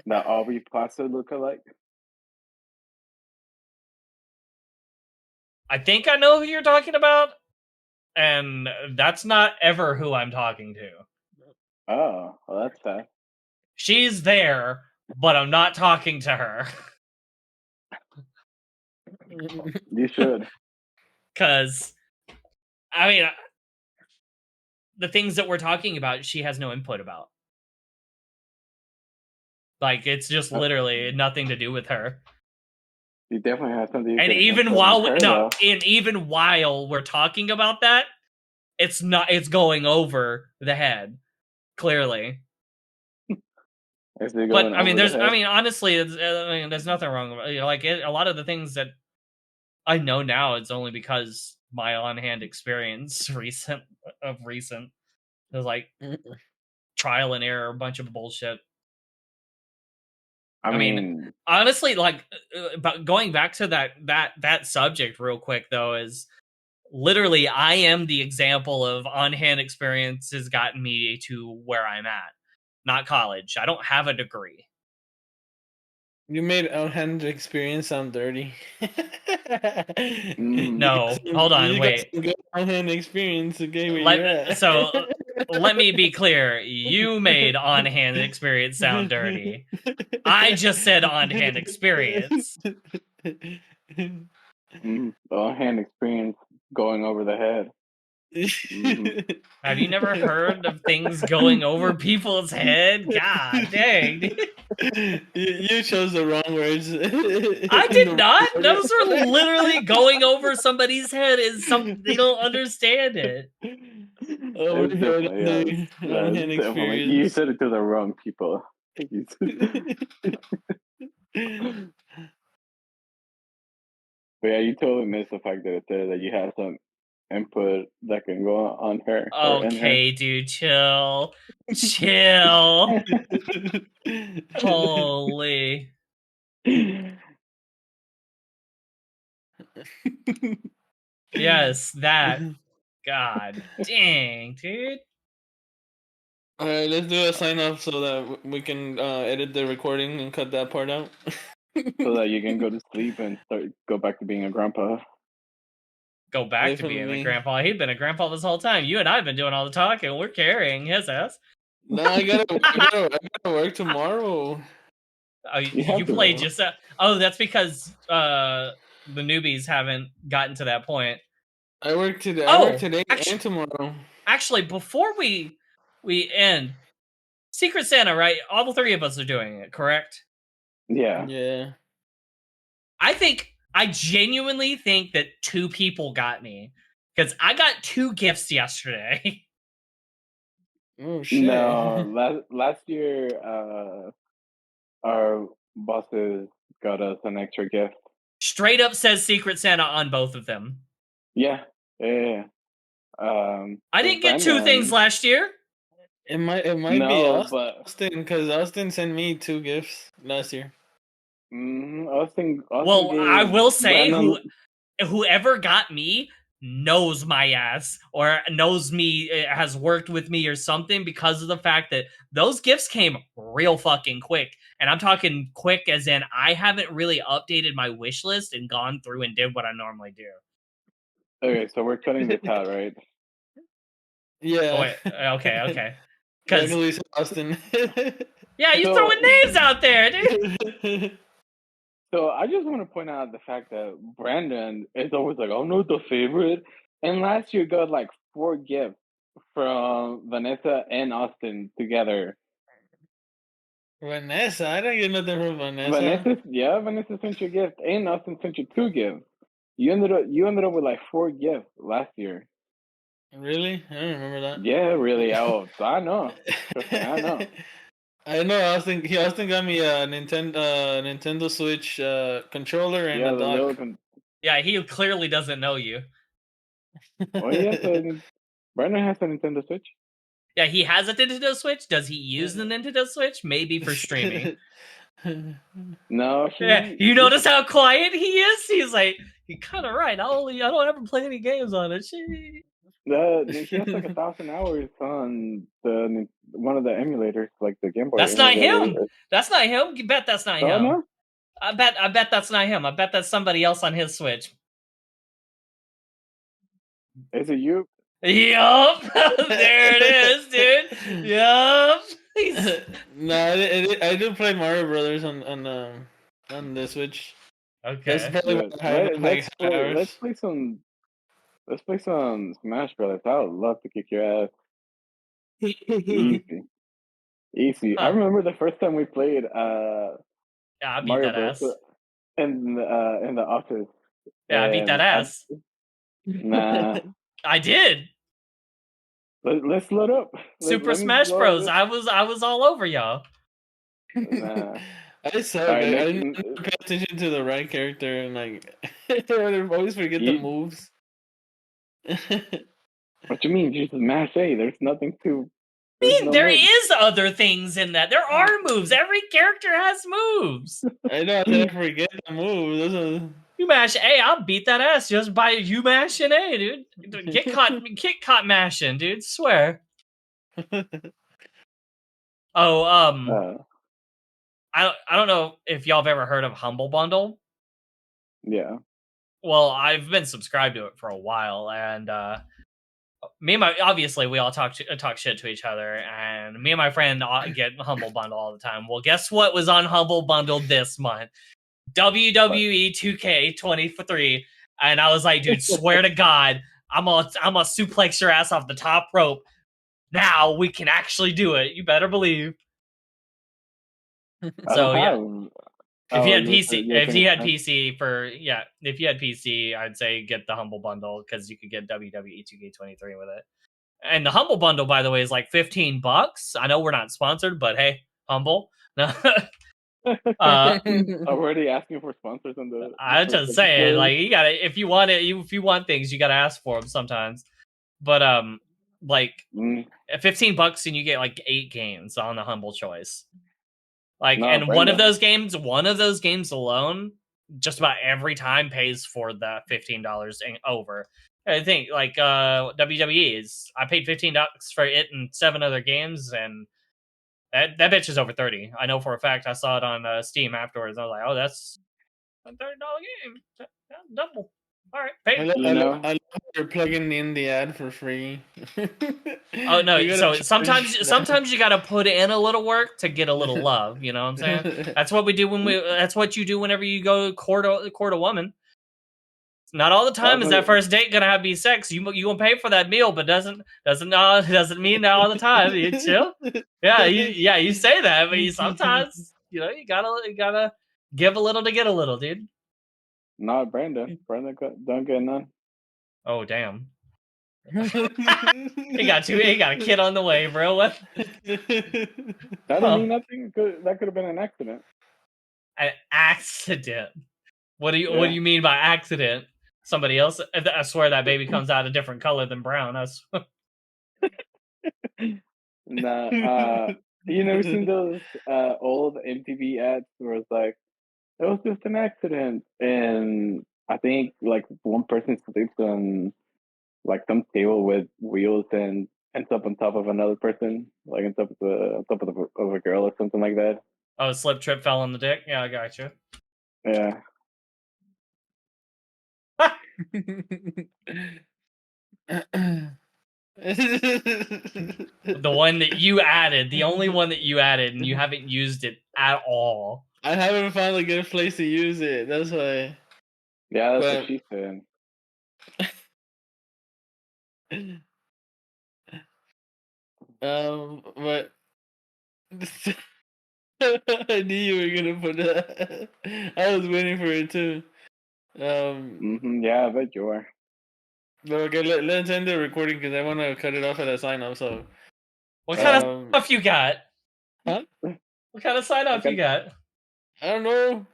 [SPEAKER 3] The Aubrey Plaza lookalike.
[SPEAKER 1] I think I know who you're talking about, and that's not ever who I'm talking to.
[SPEAKER 3] Oh, well, that's sad.
[SPEAKER 1] She's there, but I'm not talking to her.
[SPEAKER 3] You should.
[SPEAKER 1] Because, I mean, the things that we're talking about, she has no input about. Like, it's just literally nothing to do with her.
[SPEAKER 3] You definitely have something.
[SPEAKER 1] And even while we're talking about that, it's going over the head, clearly. But I mean, honestly, there's nothing wrong with it. Like a lot of the things that I know now, it's only because my on-hand experience recent it was like trial and error, a bunch of bullshit. I mean, honestly, like, but going back to that subject real quick though, is literally I am the example of on-hand experience has gotten me to where I'm at. Not college. I don't have a degree.
[SPEAKER 2] You made on-hand experience sound dirty.
[SPEAKER 1] No, hold on, wait.
[SPEAKER 2] Good on-hand experience, okay, where
[SPEAKER 1] Let,
[SPEAKER 2] you're at.
[SPEAKER 1] so let me be clear. You made on-hand experience sound dirty. I just said on-hand experience.
[SPEAKER 3] On-hand experience going over the head.
[SPEAKER 1] Have you never heard of things going over people's head? God dang, dude.
[SPEAKER 2] You chose the wrong words.
[SPEAKER 1] I did not. Those are literally going over somebody's head is something they don't understand it.
[SPEAKER 2] Oh,
[SPEAKER 3] It's definitely,
[SPEAKER 2] on-hand
[SPEAKER 3] definitely. You
[SPEAKER 2] experience.
[SPEAKER 3] said it to the wrong people. But yeah, you totally missed the fact that it said that you had some input that can go on her or in her.
[SPEAKER 1] Okay, dude, chill. Chill. Holy. Yes, that. God dang, dude.
[SPEAKER 2] All right, let's do a sign off so that we can edit the recording and cut that part out.
[SPEAKER 3] So that you can go to sleep and go back to being a grandpa.
[SPEAKER 1] Go back to being a grandpa. He'd been a grandpa this whole time. You and I have been doing all the talking. We're carrying his ass.
[SPEAKER 2] No, I gotta work tomorrow.
[SPEAKER 1] Oh, you played just that. Oh, that's because the newbies haven't gotten to that point.
[SPEAKER 2] I work today. I work today and tomorrow.
[SPEAKER 1] Actually, before we end, Secret Santa, right? All the three of us are doing it, correct?
[SPEAKER 3] Yeah.
[SPEAKER 2] Yeah.
[SPEAKER 1] I genuinely think that 2 people got me because I got 2 gifts yesterday.
[SPEAKER 2] Oh shit!
[SPEAKER 3] No, last year, our bosses got us an extra gift.
[SPEAKER 1] Straight up says Secret Santa on both of them.
[SPEAKER 3] Yeah.
[SPEAKER 1] I didn't get 2 things last year.
[SPEAKER 2] It might be Austin because Austin sent me 2 gifts last year.
[SPEAKER 3] Austin
[SPEAKER 1] well,
[SPEAKER 3] gave
[SPEAKER 1] I will say
[SPEAKER 3] Brandon...
[SPEAKER 1] whoever got me knows my ass or knows me, has worked with me or something, because of the fact that those gifts came real fucking quick. And I'm talking quick as in I haven't really updated my wish list and gone through and did what I normally do.
[SPEAKER 3] Okay, so we're cutting this out, right?
[SPEAKER 2] Yeah.
[SPEAKER 1] Oh, wait, okay. Because
[SPEAKER 2] Austin.
[SPEAKER 1] Yeah, you're throwing names out there, dude.
[SPEAKER 3] So I just want to point out the fact that Brandon is always like, I'm not the favorite. And last year got like 4 gifts from Vanessa and Austin together.
[SPEAKER 2] Vanessa? I didn't get nothing from Vanessa.
[SPEAKER 3] Vanessa sent you a gift, and Austin sent you 2 gifts. You ended up with like 4 gifts last year.
[SPEAKER 2] Really? I don't remember that.
[SPEAKER 3] Yeah, really. I know. I know.
[SPEAKER 2] I know. Austin got me a Nintendo Switch controller and a dock.
[SPEAKER 1] Yeah, he clearly doesn't know you.
[SPEAKER 3] Oh, Brandon has a Nintendo Switch.
[SPEAKER 1] Yeah, he has a Nintendo Switch. Does he use the Nintendo Switch? Maybe for streaming.
[SPEAKER 3] No,
[SPEAKER 1] you notice how quiet he is? He's like, you're kind of right. I don't ever play any games on it.
[SPEAKER 3] He has like 1,000 hours on one of the emulators, like the Game Boy.
[SPEAKER 1] That's not him. That's not him. You bet that's not him.
[SPEAKER 3] No?
[SPEAKER 1] I bet that's not him. I bet that's somebody else on his Switch.
[SPEAKER 3] Is it you?
[SPEAKER 1] Yup. There it is, dude. Yup.
[SPEAKER 2] No, I do play Mario Brothers on the Switch.
[SPEAKER 1] Okay.
[SPEAKER 2] That's probably
[SPEAKER 3] let's play some Smash Brothers. I would love to kick your ass. Easy. Huh. I remember the first time we played
[SPEAKER 1] I beat
[SPEAKER 3] Mario
[SPEAKER 1] that
[SPEAKER 3] Bros.
[SPEAKER 1] Ass.
[SPEAKER 3] In the office.
[SPEAKER 1] Yeah, I beat that ass.
[SPEAKER 3] Nah.
[SPEAKER 1] I did.
[SPEAKER 3] Let's load up.
[SPEAKER 1] Super Smash Bros. I was all over y'all.
[SPEAKER 2] Nah. I suck. I didn't pay attention to the right character and like I always forget the moves.
[SPEAKER 3] What you mean? Just mash A. There's nothing to.
[SPEAKER 1] There is other things in that. There are moves. Every character has moves.
[SPEAKER 2] I know. I forget the moves.
[SPEAKER 1] You mash A, I'll beat that ass just by you mashing A, dude. Get caught mashing, dude. Swear. I don't know if y'all have ever heard of Humble Bundle.
[SPEAKER 3] Yeah.
[SPEAKER 1] Well, I've been subscribed to it for a while, and me and my obviously we all talk shit to each other, and me and my friend get Humble Bundle all the time. Well, guess what was on Humble Bundle this month? WWE 2K23, and I was like, dude, swear to God, I'm gonna suplex your ass off the top rope. Now we can actually do it. You better believe. So yeah. If you had PC, if you had PC, I'd say get the Humble Bundle because you could get WWE 2K23 with it. And the Humble Bundle, by the way, is like $15. I know we're not sponsored, but hey, Humble.
[SPEAKER 3] I'm already asking for sponsors on the.
[SPEAKER 1] I just say like you gotta if you want things, you gotta ask for them sometimes. But like at $15 and you get like 8 games on the Humble Choice. Like,
[SPEAKER 3] No,
[SPEAKER 1] and
[SPEAKER 3] Brandon.
[SPEAKER 1] one of those games alone, just about every time pays for the $15 and over. I think like WWE is. I paid $15 for it and 7 other games, and that bitch is over 30. I know for a fact. I saw it on Steam afterwards. I was like, oh, that's a $30 game. That's double. All right, pay.
[SPEAKER 2] I love how you're plugging in the ad for free.
[SPEAKER 1] Oh no! So sometimes you gotta put in a little work to get a little love. You know what I'm saying? That's what we do that's what you do whenever you go court a woman. Not all the time is that first date gonna be sex. You gonna pay for that meal, but doesn't mean that all the time. You chill. Yeah, you say that, but sometimes you gotta give a little to get a little, dude.
[SPEAKER 3] No, Brandon don't get none.
[SPEAKER 1] Oh damn. He got a kid on the way, bro. What?
[SPEAKER 3] That don't mean nothing. That could have been an accident.
[SPEAKER 1] An accident. What do you mean by accident? Somebody else? I swear that baby comes out a different color than brown.
[SPEAKER 3] Nah. You never seen those old MTV ads where it's like, it was just an accident, and I think like one person sleeps on like some table with wheels and ends up on top of another person, like on top of a girl or something like that.
[SPEAKER 1] Oh, slip, trip, fell on the dick. Yeah, I got you.
[SPEAKER 3] Yeah.
[SPEAKER 1] The one that you added, the only one that you added, and you haven't used it at all.
[SPEAKER 2] I haven't found a good place to use it. That's why.
[SPEAKER 3] Yeah, that's what she said.
[SPEAKER 2] But I knew you were gonna put that. I was waiting for it too.
[SPEAKER 3] Yeah, I bet you are.
[SPEAKER 2] But okay, let's end the recording because I want to cut it off at a sign off. So,
[SPEAKER 1] what kind of stuff you got?
[SPEAKER 2] Huh?
[SPEAKER 1] What kind of sign off you got?
[SPEAKER 2] I don't know.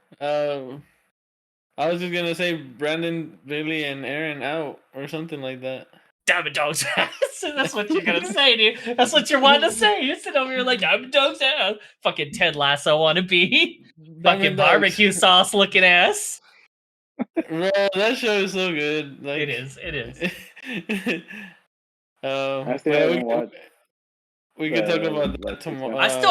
[SPEAKER 2] I was just gonna say Brandon, Billy, and Aaron out or something like that.
[SPEAKER 1] Damn it, dog's ass. That's what you're gonna say, dude. That's what you're wanting to say. You sit over here like, damn it, dog's ass. Fucking Ted Lasso wannabe. Fucking barbecue sauce looking ass.
[SPEAKER 2] Bro, that show is so good. Like,
[SPEAKER 1] it is.
[SPEAKER 3] I still haven't watched.
[SPEAKER 2] We could talk about that tomorrow.
[SPEAKER 1] I still